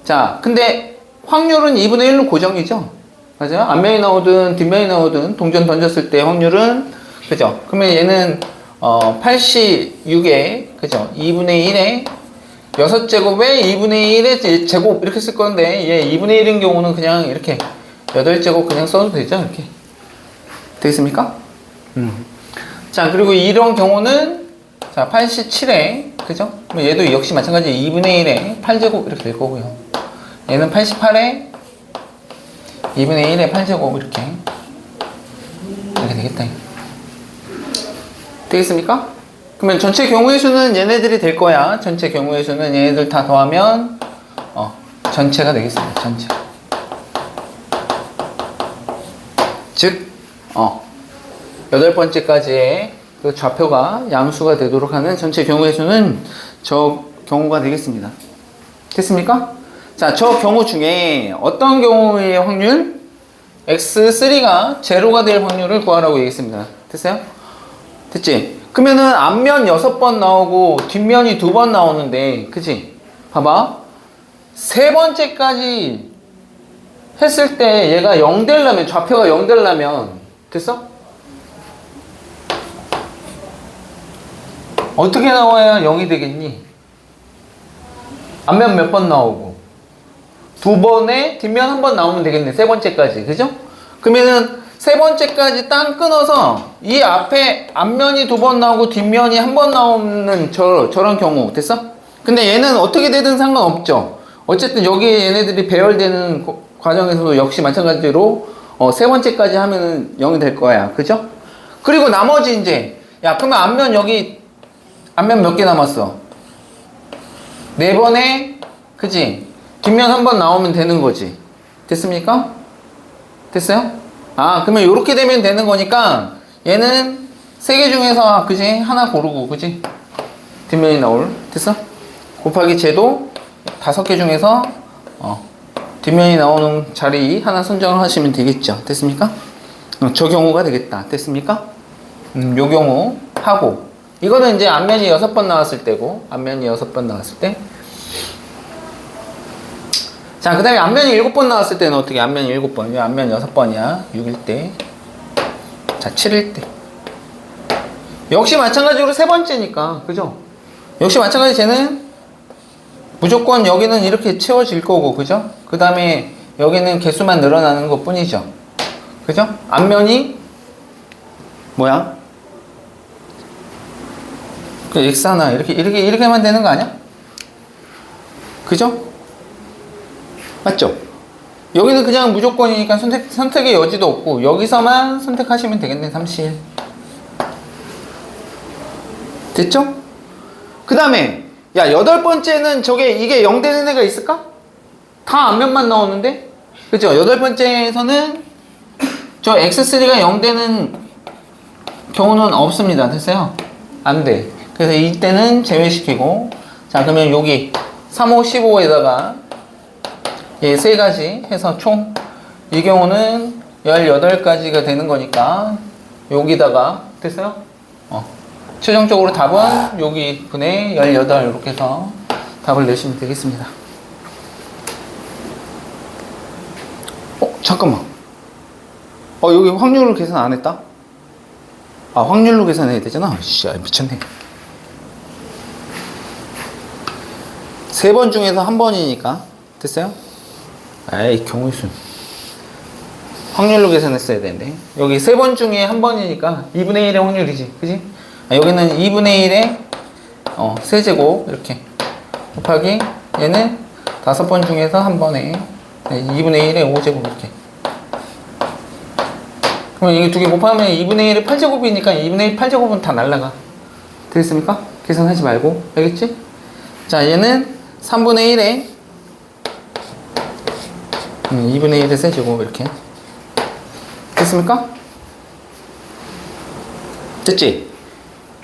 자, 근데 확률은 2분의 1로 고정이죠? 맞아요? 앞면이 나오든 뒷면이 나오든 동전 던졌을 때 확률은, 그죠? 그러면 얘는 86에, 그죠? 2분의 1에 6제곱에 2분의 1의 제곱 이렇게 쓸 건데, 얘 2분의 1인 경우는 그냥 이렇게 8제곱 그냥 써도 되죠? 이렇게. 되겠습니까? 자, 그리고 이런 경우는, 자, 87에, 그죠? 그럼 얘도 역시 마찬가지 2분의 1에 8제곱 이렇게 될 거고요. 얘는 88에 2분의 1에 8제곱 이렇게 되겠다. 되겠습니까? 그러면 전체 경우의 수는 얘네들이 될 거야. 전체 경우의 수는 얘네들 다 더하면 전체가 되겠습니다. 전체. 즉 8번째까지의 그 좌표가 양수가 되도록 하는 전체 경우의 수는 저 경우가 되겠습니다. 됐습니까? 자, 저 경우 중에 어떤 경우의 확률? x3가 제로가 될 확률을 구하라고 얘기했습니다. 됐어요? 됐지? 그러면은 앞면 6번 나오고 뒷면이 2번 나오는데, 그치? 봐봐. 3번째까지 했을 때 얘가 0 되려면, 좌표가 0 되려면, 됐어? 어떻게 나와야 0이 되겠니? 앞면 몇 번 나오고 2번에 뒷면 1번 나오면 되겠네. 3번째까지. 그죠? 그러면은 3번째까지 땅 끊어서 이 앞에 앞면이 2번 나오고 뒷면이 1번 나오는 저런 경우. 됐어? 근데 얘는 어떻게 되든 상관없죠. 어쨌든 여기 얘네들이 배열되는 과정에서도 역시 마찬가지로 3번째까지 하면은 0이 될 거야. 그죠? 그리고 나머지 이제, 야, 그러면 앞면 몇 개 남았어? 4번에, 그지? 뒷면 1번 나오면 되는 거지. 됐습니까? 됐어요? 그러면 이렇게 되면 되는 거니까 얘는 3개 중에서, 그지? 하나 고르고, 그지? 뒷면이 나올. 됐어? 곱하기 쟤도 5개 중에서 뒷면이 나오는 자리 하나 선정을 하시면 되겠죠. 됐습니까? 저 경우가 되겠다. 됐습니까? 요 경우 하고, 이거는 이제 앞면이 6번 나왔을 때고, 앞면이 6번 나왔을 때. 자, 그 다음에 앞면이 7번 나왔을 때는 어떻게? 앞면이 7번. 왜 앞면 6번이야? 6일 때. 자, 7일 때. 역시 마찬가지로 3번째니까. 그죠? 역시 마찬가지 쟤는 무조건 여기는 이렇게 채워질 거고, 그죠? 그 다음에 여기는 개수만 늘어나는 것 뿐이죠. 그죠? 앞면이 뭐야? 그 x 하나 이렇게만 되는 거 아니야? 그죠? 맞죠? 여기는 그냥 무조건이니까 선택의 여지도 없고 여기서만 선택하시면 되겠네. 31. 됐죠? 그 다음에 야, 8번째는 이게 0 되는 애가 있을까? 다 앞면만 나오는데? 그죠? 8번째에서는 저 x3가 0 되는 경우는 없습니다. 됐어요? 안 돼. 그래서 이때는 제외시키고, 자, 그러면 여기 3, 5, 15에다가 얘 3가지 해서 총 이 경우는 18가지가 되는 거니까 여기다가 됐어요? 최종적으로 답은 여기 분의 18 이렇게 해서 답을 내시면 되겠습니다. 잠깐만. 여기 확률을 계산 안 했다? 확률로 계산해야 되잖아. 미쳤네. 3번 중에서 1번이니까. 됐어요? 에이, 경우의 수. 확률로 계산했어야 되는데. 여기 3번 중에 1번이니까 2분의 1의 확률이지. 그지? 여기는 2분의 1의 세제곱 이렇게 곱하기 얘는 5번 중에서 1번에 2분의 1의 5제곱 이렇게. 그러면 이게 두 개 곱하면 2분의 1의 8제곱이니까 2분의 1 8제곱은 다 날라가. 되겠습니까? 계산하지 말고. 알겠지? 자, 얘는 3분의 1에 2분의 1의 세제곱 이렇게. 됐습니까? 됐지?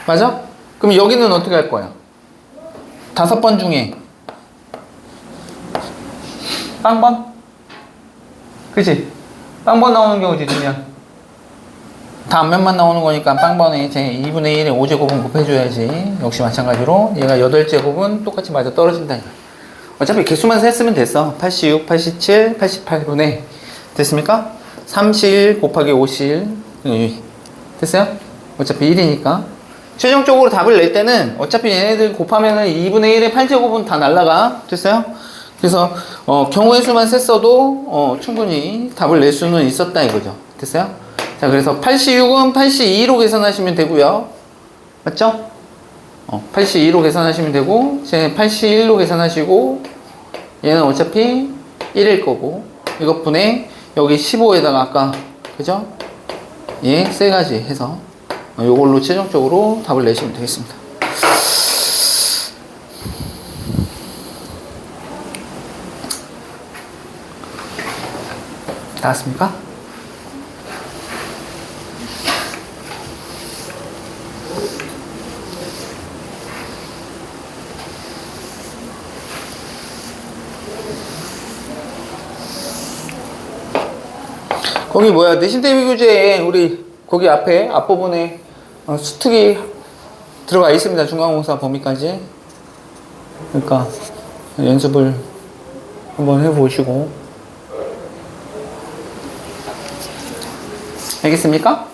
맞아? 그럼 여기는 어떻게 할 거야? 5번 중에 빵번? 그치? 빵번 나오는 경우지, 그냥. 다 앞면만 나오는 거니까 빵번에 제 2분의 1에 5제곱은 곱해줘야지. 역시 마찬가지로 얘가 8제곱은 똑같이 맞아 떨어진다. 어차피 개수만 셌으면 됐어. 86, 87, 88분에 됐습니까? 30 곱하기 50 됐어요? 어차피 1이니까. 최종적으로 답을 낼 때는 어차피 얘네들 곱하면은 2분의 1에 8제곱은 다 날라가. 됐어요? 그래서 경우의 수만 셌어도 충분히 답을 낼 수는 있었다 이거죠. 됐어요? 자, 그래서 86은 82로 계산하시면 되고요. 맞죠? 82로 계산하시면 되고, 제 81로 계산하시고, 얘는 어차피 1일 거고, 이것 분에 여기 15에다가 아까, 그죠? 예, 세 가지 해서, 요걸로 최종적으로 답을 내시면 되겠습니다. 나왔습니까? 거기 뭐야, 내신 대비 교재에 우리 거기 앞에 앞부분에 수특이 들어가 있습니다. 중간공사 범위까지. 그러니까 연습을 한번 해보시고. 알겠습니까?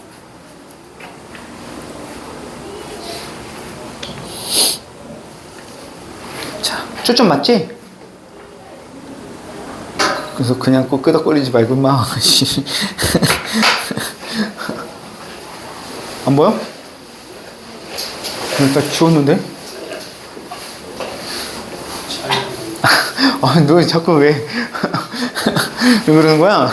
자, 초점 맞지? 그래서 그냥 꼭 끄덕거리지 말고 막 안 보여? 딱 지웠는데? 너 자꾸 왜 그러는 거야?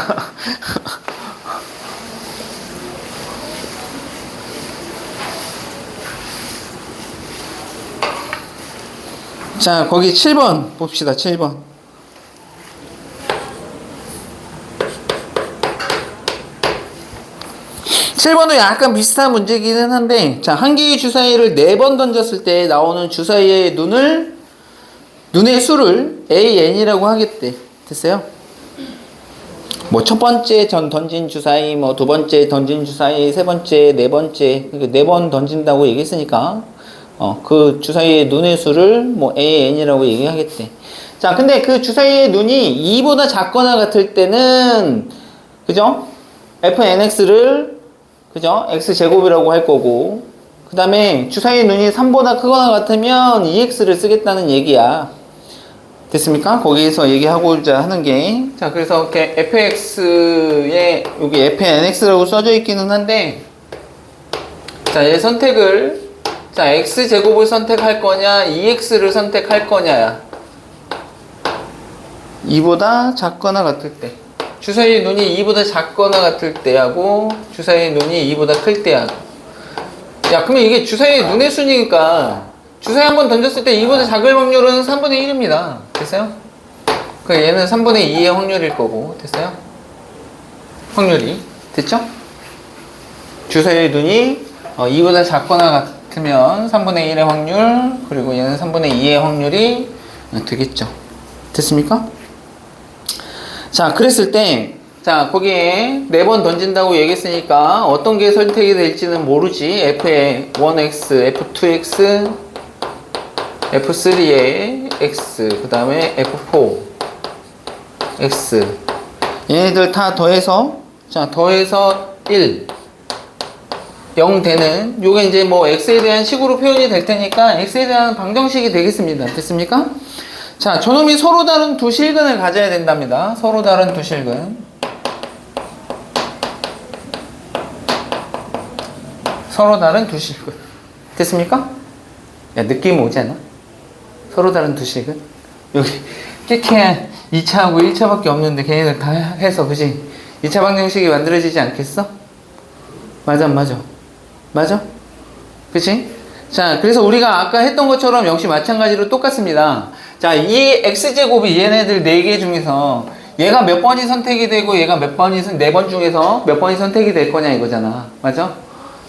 자, 거기 7번 봅시다. 7번. 칠번도 약간 비슷한 문제이기는 한데, 자, 한 개의 주사위를 4번 던졌을 때 나오는 주사위의 눈의 수를 AN이라고 하겠대. 됐어요? 뭐, 첫 번째 던진 주사위, 뭐, 두 번째 던진 주사위, 세 번째, 네 번째, 그러니까 4번 던진다고 얘기했으니까, 그 주사위의 눈의 수를 뭐, AN이라고 얘기하겠대. 자, 근데 그 주사위의 눈이 2보다 작거나 같을 때는, 그죠? FNX를 그죠? x제곱이라고 할 거고, 그 다음에 주사위의 눈이 3보다 크거나 같으면 2x를 쓰겠다는 얘기야. 됐습니까? 거기에서 얘기하고자 하는 게, 자, 그래서 이렇게 fx에 여기 fnx라고 써져 있기는 한데, 자, 얘 선택을, 자, x제곱을 선택할 거냐 2x를 선택할 거냐야. 2보다 작거나 같을 때, 주사위의 눈이 2보다 작거나 같을 때하고 주사위의 눈이 2보다 클 때하고. 야, 그러면 이게 주사위의 눈의 수니까 주사위 한번 던졌을 때 2보다 작을 확률은 3분의 1입니다. 됐어요? 그 얘는 3분의 2의 확률일 거고. 됐어요? 확률이. 됐죠? 주사위의 눈이 2보다 작거나 같으면 3분의 1의 확률, 그리고 얘는 3분의 2의 확률이 되겠죠. 됐습니까? 자, 그랬을 때, 자, 거기에 4번 던진다고 얘기했으니까 어떤 게 선택이 될지는 모르지. F에 1x, F2x, F3에 x, 그 다음에 F4, x. 얘네들 다 더해서, 자, 더해서 1, 0 되는, 요게 이제 뭐 x에 대한 식으로 표현이 될 테니까 x에 대한 방정식이 되겠습니다. 됐습니까? 자, 저놈이 서로 다른 두 실근을 가져야 된답니다. 서로 다른 두 실근. 서로 다른 두 실근. 됐습니까? 야, 느낌 오지 않아? 서로 다른 두 실근? 여기 깨끗한 2차하고 1차밖에 없는데 걔네들 다 해서, 그지? 2차 방정식이 만들어지지 않겠어? 맞아, 맞아. 맞아? 그치? 자, 그래서 우리가 아까 했던 것처럼 역시 마찬가지로 똑같습니다. 자, 이 x제곱이 얘네들 4개 중에서 얘가 몇 번이 선택이 되고 얘가 몇 번이 4번 중에서 몇 번이 선택이 될 거냐 이거잖아. 맞아?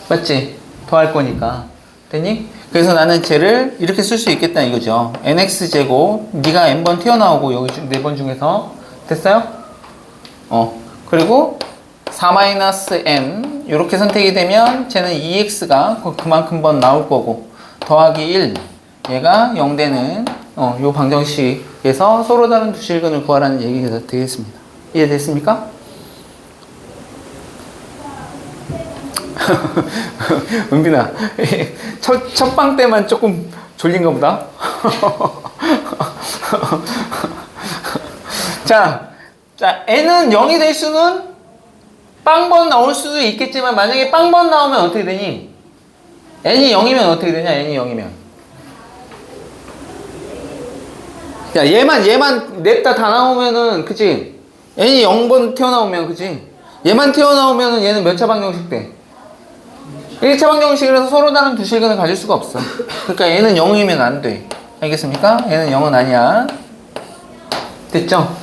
맞지? 더할 거니까. 됐니? 그래서 나는 쟤를 이렇게 쓸 수 있겠다 이거죠. nx제곱 네가 n번 튀어나오고 여기 4번 중에서 됐어요? 그리고 4-n 이렇게 선택이 되면 쟤는 2x가 그만큼 번 나올 거고 더하기 1 얘가 0되는 요 방정식에서 서로 다른 두 실근을 구하라는 얘기가 되겠습니다. 이해됐습니까? 은빈아 첫 방 때만 조금 졸린가 보다. 자, n은 0이 될 수는 빵번 나올 수도 있겠지만 만약에 빵번 나오면 어떻게 되니? n이 0이면 어떻게 되냐? n이 0이면 야 얘만 냅다 다 나오면은 그치? n이 0번 튀어나오면 그치? 얘만 튀어나오면은 얘는 몇 차 방정식 돼? 1차 방정식이라서 서로 다른 두 실근을 가질 수가 없어. 그러니까 얘는 0이면 안 돼. 알겠습니까? 얘는 0은 아니야. 됐죠?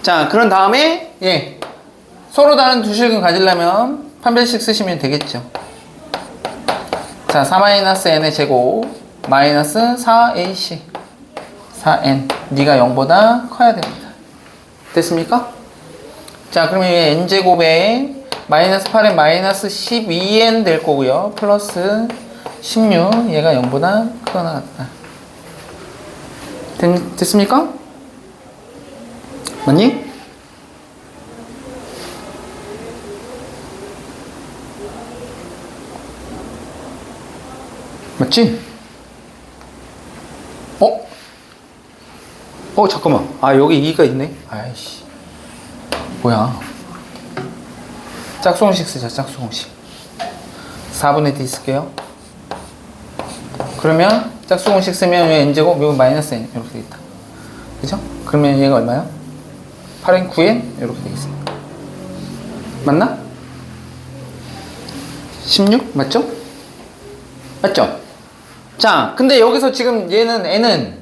자, 그런 다음에 서로 다른 두 실근 가지려면 판별식 쓰시면 되겠죠. 자, 4-n의 제곱 마이너스 4ac 4n 네가 0보다 커야 됩니다. 됐습니까? 자, 그러면 얘 n제곱에 마이너스 8에 마이너스 12n 될 거고요. 플러스 16 얘가 0보다 크거나 같다. 됐습니까? 맞니? 맞지? 잠깐만. 여기 2가 있네. 아이씨. 뭐야. 짝수공식 쓰자, 짝수공식. 4분의 d 쓸게요. 그러면 짝수공식 쓰면 왜 n제곱, 이거 마이너스 n 이렇게 되겠다. 그죠? 그러면 얘가 얼마야? 8n, 9n 이렇게 되겠습니다. 맞나? 16? 맞죠? 맞죠? 자, 근데 여기서 지금 얘는 n은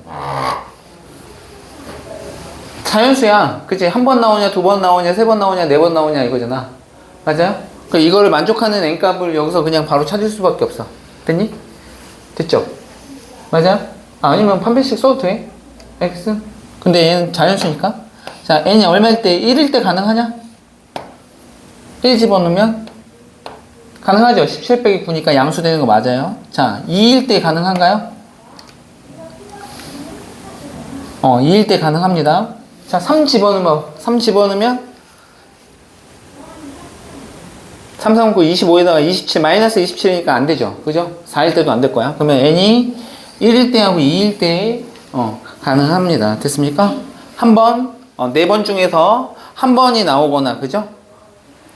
자연수야. 그치? 한 번 나오냐, 두 번 나오냐, 세 번 나오냐, 네 번 나오냐 이거잖아. 맞아요? 그러니까 이거를 만족하는 n값을 여기서 그냥 바로 찾을 수밖에 없어. 됐니? 됐죠? 맞아요? 아니면 판별식 써도 돼. x. 근데 얘는 자연수니까. 자, n이 얼마일 때? 1일 때 가능하냐? 1 집어넣으면 가능하죠? 17 빼기 9니까 양수되는 거 맞아요? 자, 2일 때 가능한가요? 2일 때 가능합니다. 자, 3 집어넣으면 3, 3, 9, 25에다가 27, 마이너스 27이니까 안 되죠. 그죠? 4일 때도 안 될 거야. 그러면 n이 1일 때하고 2일 때, 가능합니다. 됐습니까? 한 번, 4번 중에서 한 번이 나오거나, 그죠?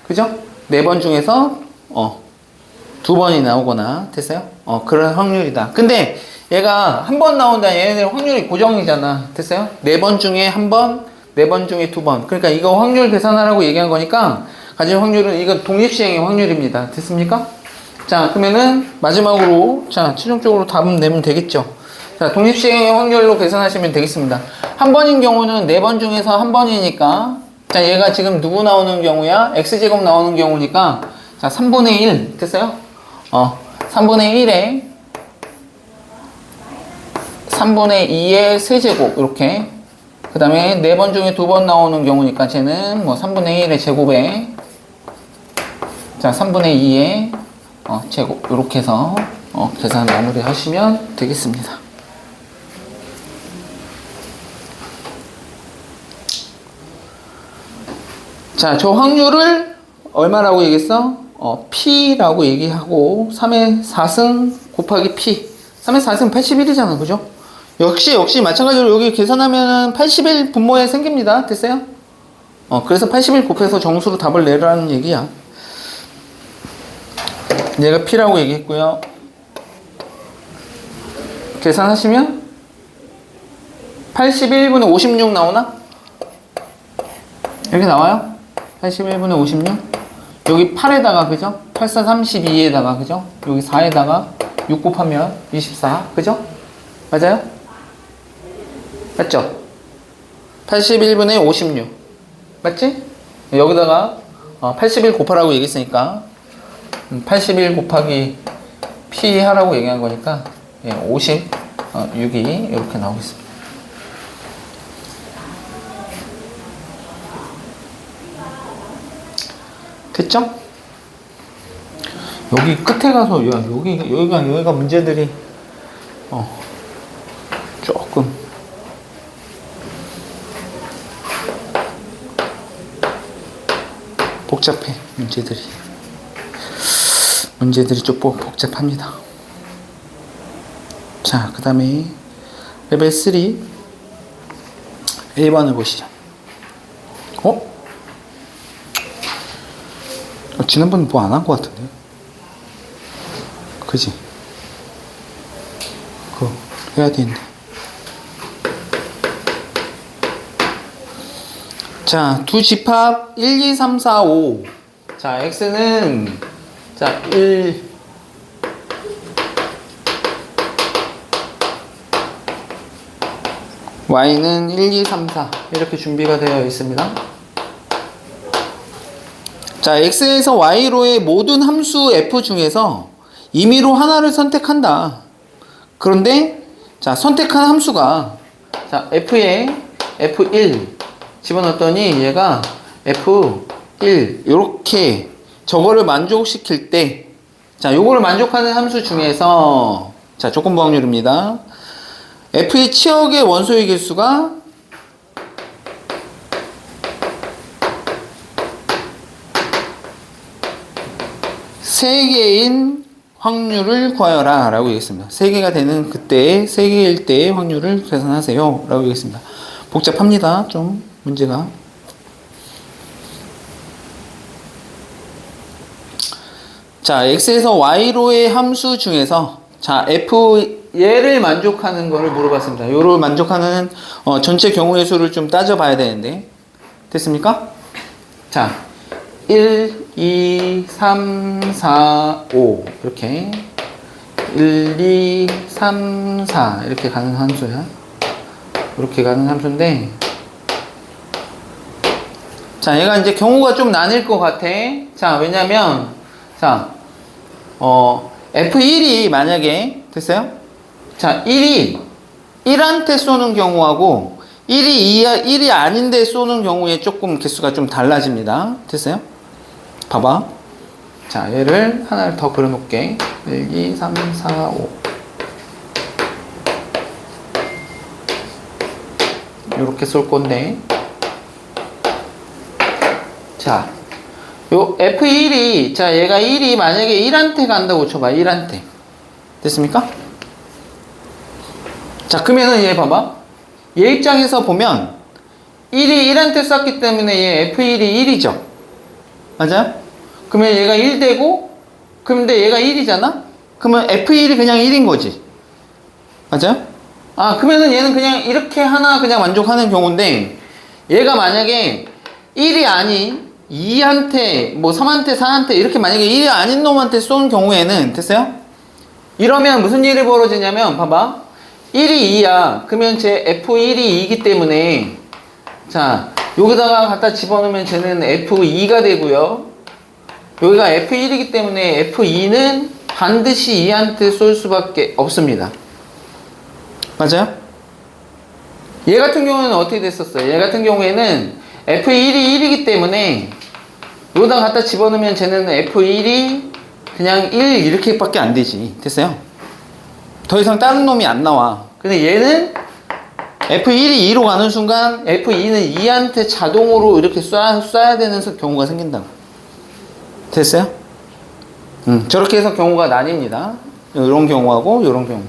그죠? 4번 중에서, 2번이 나오거나, 됐어요? 그런 확률이다. 근데 얘가 한 번 나온다. 얘네들 확률이 고정이잖아. 됐어요? 4번 중에 한 번, 4번 중에 2번. 그러니까 이거 확률 계산하라고 얘기한 거니까, 가진 확률은 이건 독립시행의 확률입니다. 됐습니까? 자, 그러면은 마지막으로 자, 최종적으로 답은 내면 되겠죠. 자, 독립시행의 확률로 계산하시면 되겠습니다. 한 번인 경우는 4번 중에서 한 번이니까 자, 얘가 지금 누구 나오는 경우야? x제곱 나오는 경우니까 자, 3분의 1 됐어요? 3분의 2의 세제곱 이렇게 그 다음에 4번 중에 2번 나오는 경우니까 쟤는 뭐 3분의 1의 제곱에 자 3분의 2의 제곱 이렇게 해서 계산 마무리 하시면 되겠습니다. 자, 저 확률을 얼마라고 얘기했어? P라고 얘기하고 3의 4승 곱하기 P 3의 4승 81이잖아. 그죠? 역시 마찬가지로 여기 계산하면은 81 분모에 생깁니다. 됐어요? 그래서 81 곱해서 정수로 답을 내라는 얘기야. 얘가 P라고 얘기했고요. 계산하시면 81분의 56 나오나? 이렇게 나와요? 81분의 56 여기 8에다가 그죠? 8, 4, 32에다가 그죠? 여기 4에다가 6 곱하면 24 그죠? 맞아요? 맞죠? 81분의 56 맞지? 여기다가 81 곱하라고 얘기했으니까 81 곱하기 P 하라고 얘기한 거니까 예, 56이 이렇게 나오겠습니다. 됐죠? 여기 끝에 가서 여기가 문제들이 조금 복잡해. 문제들이 좀 복잡합니다. 자, 그 다음에 레벨 3 1번을 보시죠. 지난번에 뭐 안 한 것 같은데? 그지? 그거 해야 되는데. 자, 두 집합 1, 2, 3, 4, 5. 자, x는 자 1 y는 1, 2, 3, 4 이렇게 준비가 되어 있습니다. 자, x에서 y로의 모든 함수 f 중에서 임의로 하나를 선택한다. 그런데 자, 선택한 함수가 자, f에 f1 집어넣었더니 얘가 f1 요렇게 저거를 만족시킬 때 자, 요거를 만족하는 함수 중에서 자, 조건부 확률입니다. f의 치역의 원소의 개수가 세 개인 확률을 구하여라 라고 얘기했습니다. 3개가 되는 그때의 3개일 때의 확률을 계산하세요 라고 얘기했습니다. 복잡합니다. 좀 문제가. 자, x에서 y로의 함수 중에서 자, f 얘를 만족하는 거를 물어봤습니다. 요를 만족하는 전체 경우의 수를 좀 따져봐야 되는데 됐습니까? 자, 1, 2, 3, 4, 5 이렇게 1, 2, 3, 4 이렇게 가는 함수야. 이렇게 가는 함수인데 자, 얘가 이제 경우가 좀 나뉠 것 같아. 자, 왜냐면 자, F1이 만약에 됐어요? 자, 1이 1한테 쏘는 경우하고 1이 아닌데 쏘는 경우에 조금 개수가 좀 달라집니다. 됐어요? 봐봐. 자, 얘를 하나를 더 그려놓을게. 1, 2, 3, 4, 5 요렇게 쏠 건데 자, 요 F1이 자, 얘가 1이 만약에 1한테 간다고 쳐봐. 1한테 됐습니까? 자, 그러면은 얘 봐봐. 얘 입장에서 보면 1이 1한테 쐈기 때문에 얘 F1이 1이죠. 맞아요? 그러면 얘가 1 되고 그런데 얘가 1이잖아? 그러면 F1이 그냥 1인 거지. 맞아요? 아, 그러면은 얘는 그냥 이렇게 하나 그냥 만족하는 경우인데 얘가 만약에 1이 아닌 2한테 뭐 3한테 4한테 이렇게 만약에 1이 아닌 놈한테 쏜 경우에는 됐어요? 이러면 무슨 일이 벌어지냐면 봐봐. 1이 2야. 그러면 제 F1이 2이기 때문에 자, 여기다가 갖다 집어넣으면 쟤는 F2가 되고요. 여기가 F1이기 때문에 F2는 반드시 2한테 쏠 수밖에 없습니다. 맞아요? 얘 같은 경우에는 어떻게 됐었어요? 얘 같은 경우에는 F1이 1이기 때문에 여기다 갖다 집어넣으면 쟤는 F1이 그냥 1 이렇게밖에 안 되지. 됐어요? 더 이상 다른 놈이 안 나와. 근데 얘는 F1이 2로 가는 순간 F2는 2한테 자동으로 이렇게 쏴야 되는 경우가 생긴다고. 됐어요? 저렇게 해서 경우가 나뉩니다. 이런 경우하고 이런 경우.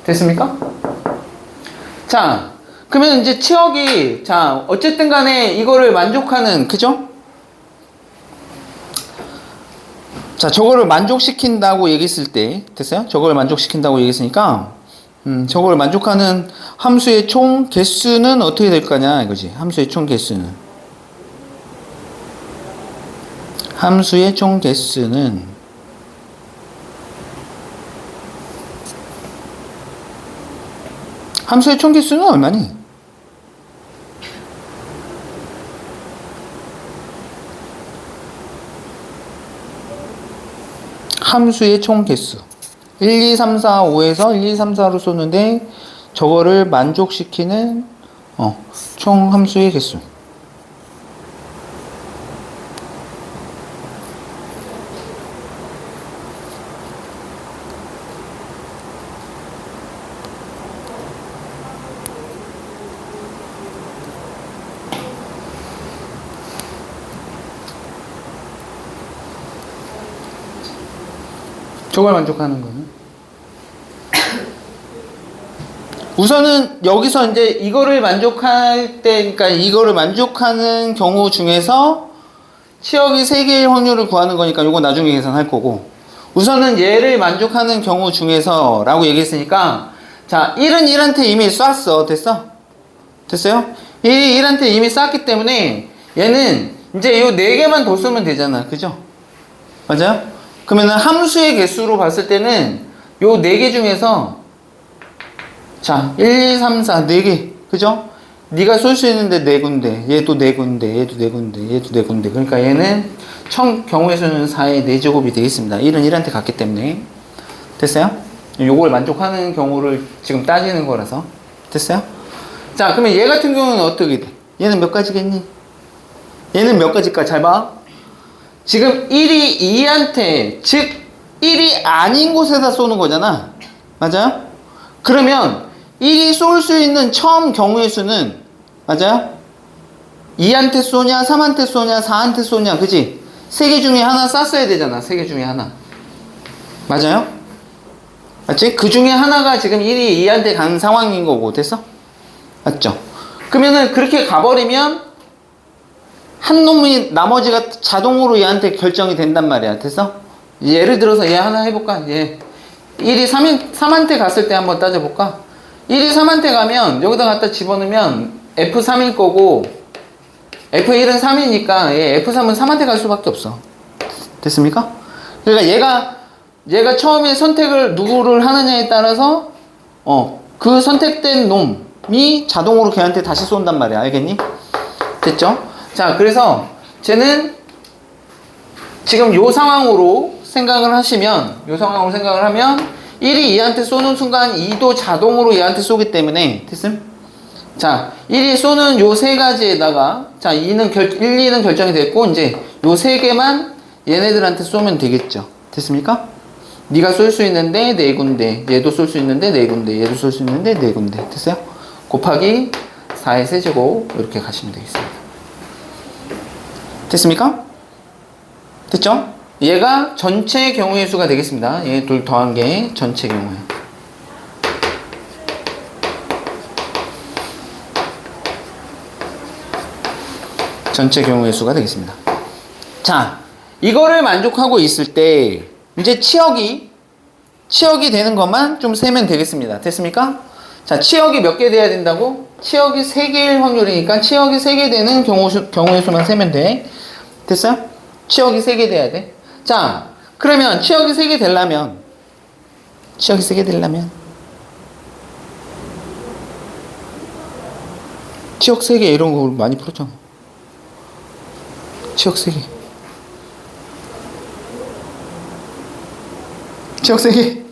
됐습니까? 자, 그러면 이제 치역이 자, 어쨌든 간에 이거를 만족하는, 그죠? 자, 저거를 만족시킨다고 얘기했을 때, 됐어요? 저걸 만족시킨다고 얘기했으니까, 저걸 만족하는 함수의 총 개수는 어떻게 될 거냐, 이거지. 함수의 총 개수는. 함수의 총 개수는, 함수의 총 개수는 얼마니? 함수의 총 개수. 1, 2, 3, 4, 5에서 1, 2, 3, 4로 쏘는데 저거를 만족시키는 총 함수의 개수. 저걸 만족하는 거는 우선은 여기서 이제 이거를 만족할 때, 그러니까 이거를 만족하는 경우 중에서 치역이 3개일 확률을 구하는 거니까 이거 나중에 계산할 거고, 우선은 얘를 만족하는 경우 중에서 라고 얘기했으니까, 자 1은 1한테 이미 쐈어. 됐어? 됐어요? 1이 1한테 이미 쐈기 때문에 얘는 이제 요 4개만 더 쓰면 되잖아. 그죠? 맞아요? 그러면 함수의 개수로 봤을 때는 요 4개 중에서 자 1, 2, 3, 4 4개 그죠? 네가 쏠 수 있는데 4군데, 얘도 4군데, 얘도 4군데, 얘도 4군데. 그러니까 얘는 총 경우의 수는 4의 4제곱이 되겠습니다. 1은 1한테 같기 때문에. 됐어요? 요걸 만족하는 경우를 지금 따지는 거라서. 됐어요? 자 그러면 얘 같은 경우는 어떻게 돼? 얘는 몇 가지겠니? 얘는 몇 가지일까? 잘 봐. 지금 1이 2한테, 즉 1이 아닌 곳에다 쏘는 거잖아. 맞아요? 그러면 1이 쏠 수 있는 처음 경우의 수는, 맞아요? 2한테 쏘냐, 3한테 쏘냐, 4한테 쏘냐, 그치? 3개 중에 하나 쐈어야 되잖아. 3개 중에 하나. 맞아요? 맞지? 그 중에 하나가 지금 1이 2한테 간 상황인 거고. 됐어? 맞죠? 그러면은 그렇게 가버리면 한 놈이 나머지가 자동으로 얘한테 결정이 된단 말이야. 됐어? 예를 들어서 얘 하나 해볼까? 얘 1이 3한테 갔을 때 한번 따져볼까? 1이 3한테 가면 여기다 갖다 집어넣으면 F3일 거고 F1은 3이니까 얘 F3은 3한테 갈 수밖에 없어. 됐습니까? 그러니까 얘가 처음에 선택을 누구를 하느냐에 따라서 그 선택된 놈이 자동으로 걔한테 다시 쏜단 말이야. 알겠니? 됐죠? 자, 그래서 쟤는 지금 요 상황으로 생각을 하시면, 1이 2한테 쏘는 순간 2도 자동으로 얘한테 쏘기 때문에, 됐음? 자, 1이 쏘는 요 3가지에다가, 자, 1, 2는 결정이 됐고, 이제 요 3개만 얘네들한테 쏘면 되겠죠. 됐습니까? 네가 쏠 수 있는데 4군데, 얘도 쏠 수 있는데 4군데, 얘도 쏠 수 있는데 4군데. 됐어요? 곱하기 4의 세제곱, 이렇게 가시면 되겠습니다. 됐습니까? 됐죠? 얘가 전체 경우의 수가 되겠습니다. 얘 둘 더한 게 전체 경우에. 전체 경우의 수가 되겠습니다. 자, 이거를 만족하고 있을 때 이제 치역이 되는 것만 좀 세면 되겠습니다. 됐습니까? 자, 치역이 몇 개 돼야 된다고? 치역이 3개일 확률이니까 치역이 3개 되는 경우의 수만 세면 돼. 됐어요? 치역이 3개 돼야 돼. 자, 그러면 치역이 3개 되려면 치역 3개 이런 거 많이 풀었잖아. 치역 3개. 치역 3개.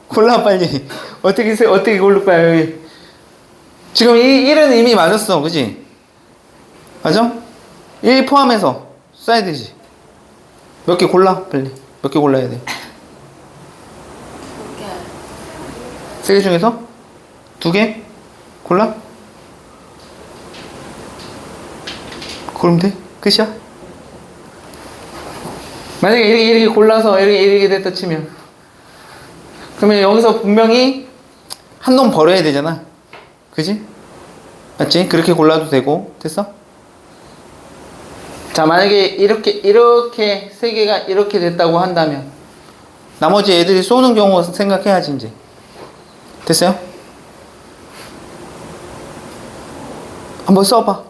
골라 빨리. 어떻게 고를 거야 여기. 지금 1은 이미 맞았어. 그치? 맞아? 1 포함해서 써야 되지. 몇 개 골라 빨리. 몇 개 골라야 돼? 3개 중에서? 2개? 골라? 고르면 돼? 끝이야? 만약에 이렇게 골라서 이렇게 됐다 치면, 그러면 여기서 분명히 한 놈 버려야 되잖아. 그지? 맞지? 그렇게 골라도 되고. 됐어? 자, 만약에 이렇게 3개가 이렇게 됐다고 한다면 나머지 애들이 쏘는 경우 생각해야지 이제. 됐어요? 한번 써봐.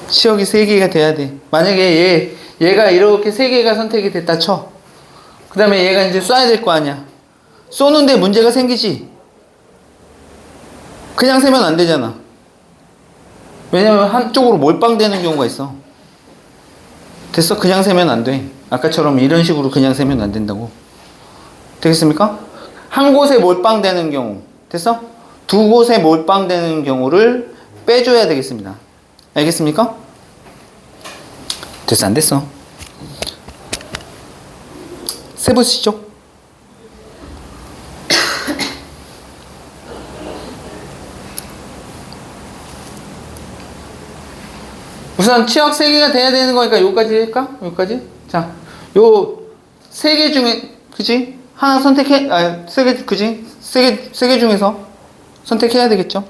치역이 3개가 돼야 돼. 만약에 얘가 이렇게 3개가 선택이 됐다 쳐. 그 다음에 얘가 이제 쏴야 될 거 아니야. 쏘는데 문제가 생기지. 그냥 세면 안 되잖아. 왜냐면 한쪽으로 몰빵되는 경우가 있어. 됐어? 그냥 세면 안 돼. 아까처럼 이런 식으로 그냥 세면 안 된다고. 되겠습니까? 한 곳에 몰빵되는 경우. 됐어? 두 곳에 몰빵되는 경우를 빼줘야 되겠습니다. 알겠습니까? 됐어, 안 됐어? 세보시죠. 우선 치역 3개가 돼야 되는 거니까 여기까지 할까? 여기까지? 자, 요 3개 중에, 그지? 하나 선택해, 3개, 그지? 3개 중에서 선택해야 되겠죠?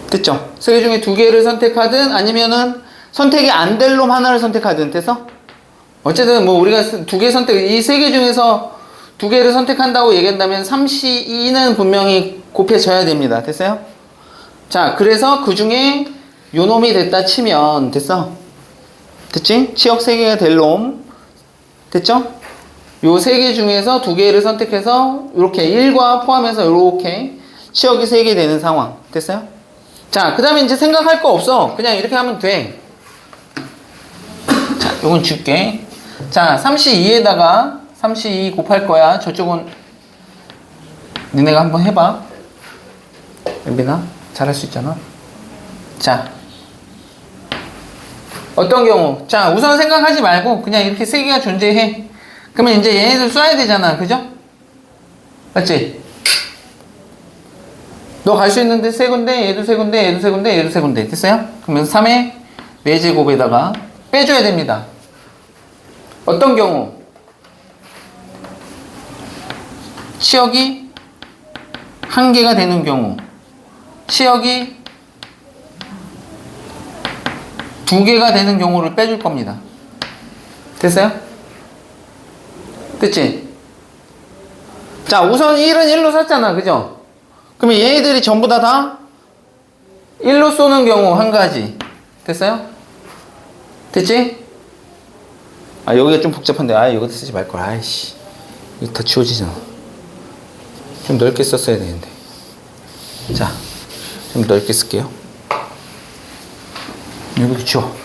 됐죠? 3개 중에 2개를 선택하든 아니면은 선택이 안 될 놈 하나를 선택하든, 됐어? 어쨌든 뭐 우리가 2개 선택, 이 3개 중에서 2개를 선택한다고 얘기한다면 3C2는 분명히 곱해져야 됩니다. 됐어요? 자, 그래서 그 중에 요 놈이 됐다 치면, 됐어? 됐지? 치역 3개가 될 놈. 됐죠? 요 3개 중에서 2개를 선택해서 이렇게 1과 포함해서 이렇게 치역이 3개 되는 상황. 됐어요? 자, 그 다음에 이제 생각할 거 없어. 그냥 이렇게 하면 돼. 자, 요건 줄게. 자, 3C2에다가 3C2 곱할 거야. 저쪽은 니네가 한번 해봐. 연빈아, 잘할 수 있잖아. 자, 어떤 경우? 자, 우선 생각하지 말고 그냥 이렇게 3개가 존재해. 그러면 이제 얘네들 써야 되잖아. 그죠? 맞지? 너 갈 수 있는데 세 군데, 얘도 세 군데, 얘도 세 군데, 얘도 세 군데. 됐어요? 그러면 3의 4제곱에다가 빼줘야 됩니다. 어떤 경우? 치역이 1개가 되는 경우, 치역이 2개가 되는 경우를 빼줄 겁니다. 됐어요? 됐지? 자, 우선 1은 1로 샀잖아. 그죠? 그러면 얘네들이 전부 다 1로 쏘는 경우 한 가지. 됐어요? 됐지? 아, 여기가 좀 복잡한데. 아, 이거 쓰지 말걸. 아이씨. 이거 다 지워지잖아. 좀 넓게 썼어야 되는데. 자, 좀 넓게 쓸게요. 여기 지워.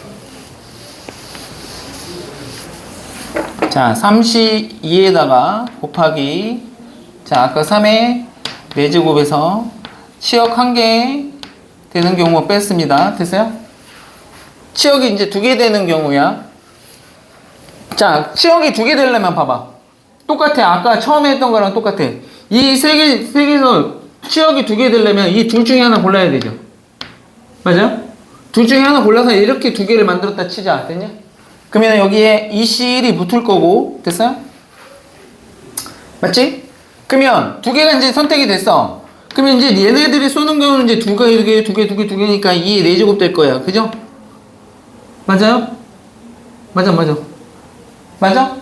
자, 3C2에다가 곱하기, 자, 아까 3의 4제곱에서 치역 1개 되는 경우 뺐습니다. 됐어요? 치역이 이제 2개 되는 경우야. 자, 치역이 2개 되려면 봐봐. 똑같아. 아까 처음에 했던 거랑 똑같아. 이 3개에서 치역이 2개 되려면 이 둘 중에 하나 골라야 되죠. 맞아요? 둘 중에 하나 골라서 이렇게 2개를 만들었다 치자. 됐냐? 그러면 여기에 EC1이 붙을 거고. 됐어요? 맞지? 그러면 2개가 이제 선택이 됐어. 그러면 이제 얘네들이 쏘는 경우는 이제 2개니까 2의 4제곱 될 거야. 그죠? 맞아요? 맞아. 맞아?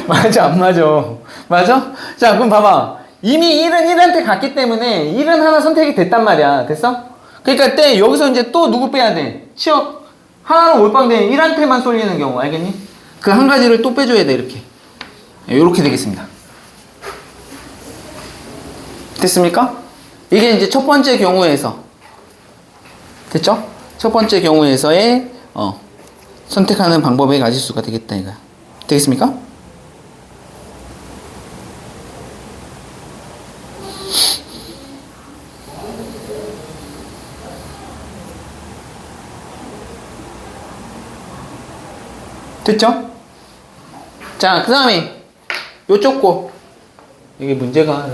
맞아, 안 맞아? 맞아? 자, 그럼 봐봐. 이미 1은 1한테 갔기 때문에 1은 하나 선택이 됐단 말이야. 됐어? 그러니까 때 여기서 이제 또 누구 빼야 돼? 치역 하나로 몰빵된 1한테만 쏠리는 경우. 알겠니? 그 한 가지를 또 빼줘야 돼. 이렇게 되겠습니다. 됐습니까? 이게 이제 첫 번째 경우에서, 됐죠? 첫 번째 경우에서의 선택하는 방법의 가지수가 되겠다 이거야. 되겠습니까? 됐죠? 자, 그 다음에 요쪽 거. 여기가 문제가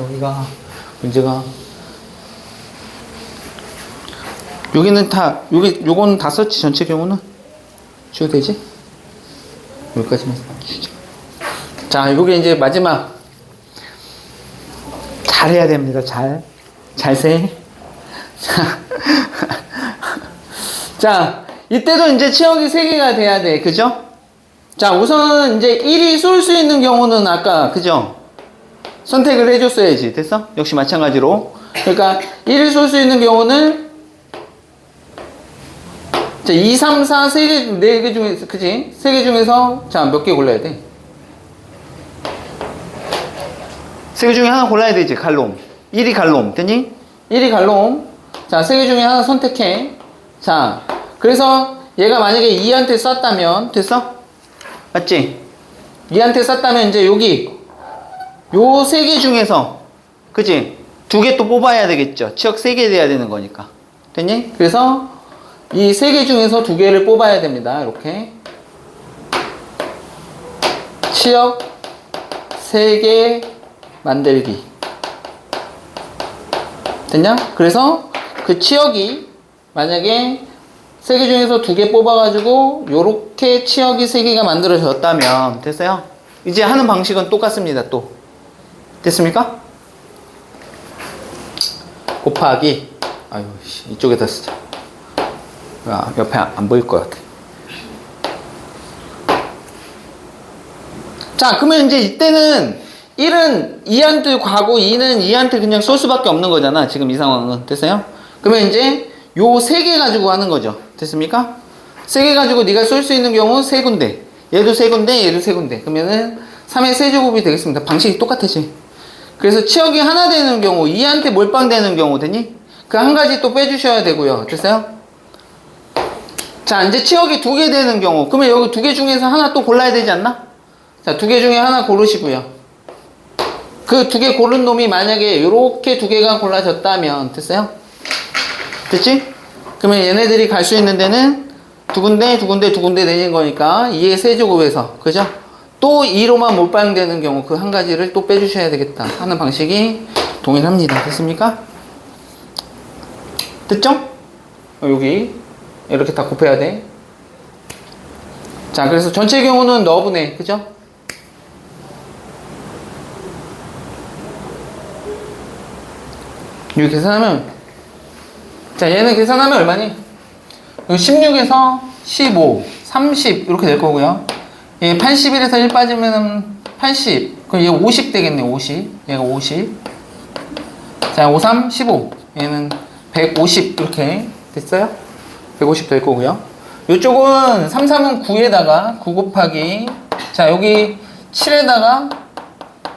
여기는 다 요건 다 썼지. 전체 경우는 지워도 되지? 여기까지만 주자. 자, 요게 이제 마지막. 잘해야 됩니다. 잘세. 자, 이때도 이제 치역이 3개가 돼야 돼. 그죠? 자, 우선 이제 1이 쏠 수 있는 경우는 아까, 그죠? 선택을 해줬어야지. 됐어? 역시 마찬가지로. 그러니까 1이 쏠 수 있는 경우는 자, 2, 3, 4, 3개, 4개 중에서, 그치? 3개 중에서, 자, 몇 개 골라야 돼? 3개 중에 하나 골라야 되지, 갈놈. 1이 갈놈, 됐니? 1이 갈놈. 자, 3개 중에 하나 선택해. 자, 그래서 얘가 만약에 2한테 쐈다면, 됐어? 맞지? 얘한테 쌌다면 이제 여기 요 세 개 중에서 그치? 두 개 또 뽑아야 되겠죠. 치역 세 개 돼야 되는 거니까. 됐니? 그래서 이 세 개 중에서 두 개를 뽑아야 됩니다. 이렇게 치역 세 개 만들기. 됐냐? 그래서 그 치역이 만약에 세 개 중에서 두 개 뽑아가지고 요렇게 치역이 세 개가 만들어졌다면 됐어요? 이제 하는 방식은 똑같습니다. 또 됐습니까? 곱하기 아유 이쪽에다 쓰자. 야, 옆에 안 보일 것 같아. 자 그러면 이제 이때는 1은 2한테 가고 2는 2한테 그냥 쏠 수밖에 없는 거잖아. 지금 이 상황은 됐어요? 그러면 이제 요 세 개 가지고 하는 거죠. 됐습니까? 세 개 가지고 네가 쏠 수 있는 경우 세 군데. 얘도 세 군데, 얘도 세 군데. 그러면은 3의 세제곱이 되겠습니다. 방식이 똑같지. 그래서 치역이 하나 되는 경우, 2한테 몰빵되는 경우 되니? 그 한 가지 또 빼주셔야 되고요. 됐어요? 자, 이제 치역이 두 개 되는 경우. 그러면 여기 두 개 중에서 하나 또 골라야 되지 않나? 자, 두 개 중에 하나 고르시고요. 그 두 개 고른 놈이 만약에 요렇게 두 개가 골라졌다면 됐어요? 됐지? 그러면 얘네들이 갈 수 있는 데는 두 군데, 두 군데, 두 군데 되는 거니까 2의 세제곱에서 그죠? 또 2로만 몰빵되는 경우 그 한 가지를 또 빼주셔야 되겠다 하는 방식이 동일합니다. 됐습니까? 됐죠? 여기 이렇게 다 곱해야 돼. 자, 그래서 전체 경우는 너분해, 그죠? 이렇게 계산하면, 자, 얘는 계산하면 얼마니? 16에서 15, 30 이렇게 될 거고요. 얘 81에서 1 빠지면 80. 그럼 얘 50 되겠네, 50. 얘가 50. 자, 5, 3, 15. 얘는 150 이렇게 됐어요? 150 될 거고요. 이쪽은 3, 3은 9에다가 9 곱하기 자, 여기 7에다가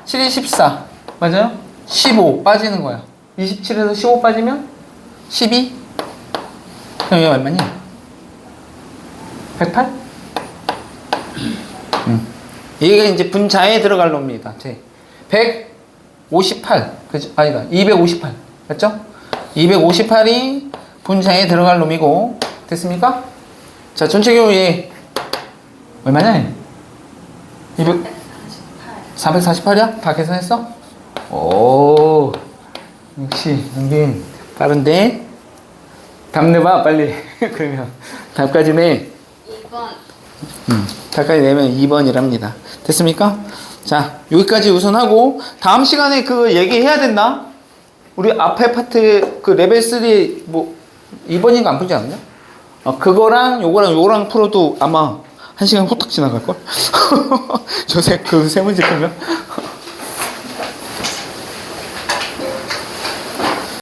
7이 14. 맞아요? 15 빠지는 거야. 27에서 15 빠지면 12. 그럼 얘 얼마니? 108? 얘가 이제 분자에 들어갈 놈입니다. 158. 그죠? 아니다. 258. 맞죠? 258이 분자에 들어갈 놈이고. 됐습니까? 자, 전체 경우 얘 얼마냐? 448이야? 다 계산했어? 오, 역시 은빈 빠른데? 답 내봐 빨리. 그러면 답까지 내. 2번. 답까지 내면 2번이랍니다. 됐습니까? 자, 여기까지 우선 하고 다음 시간에 그 얘기해야 된다. 우리 앞에 파트 그 레벨 3 뭐 2번인가 안 풀지 않았냐? 그거랑 요거랑 풀어도 아마 1시간 후딱 지나갈걸? 그 세 문제 풀면?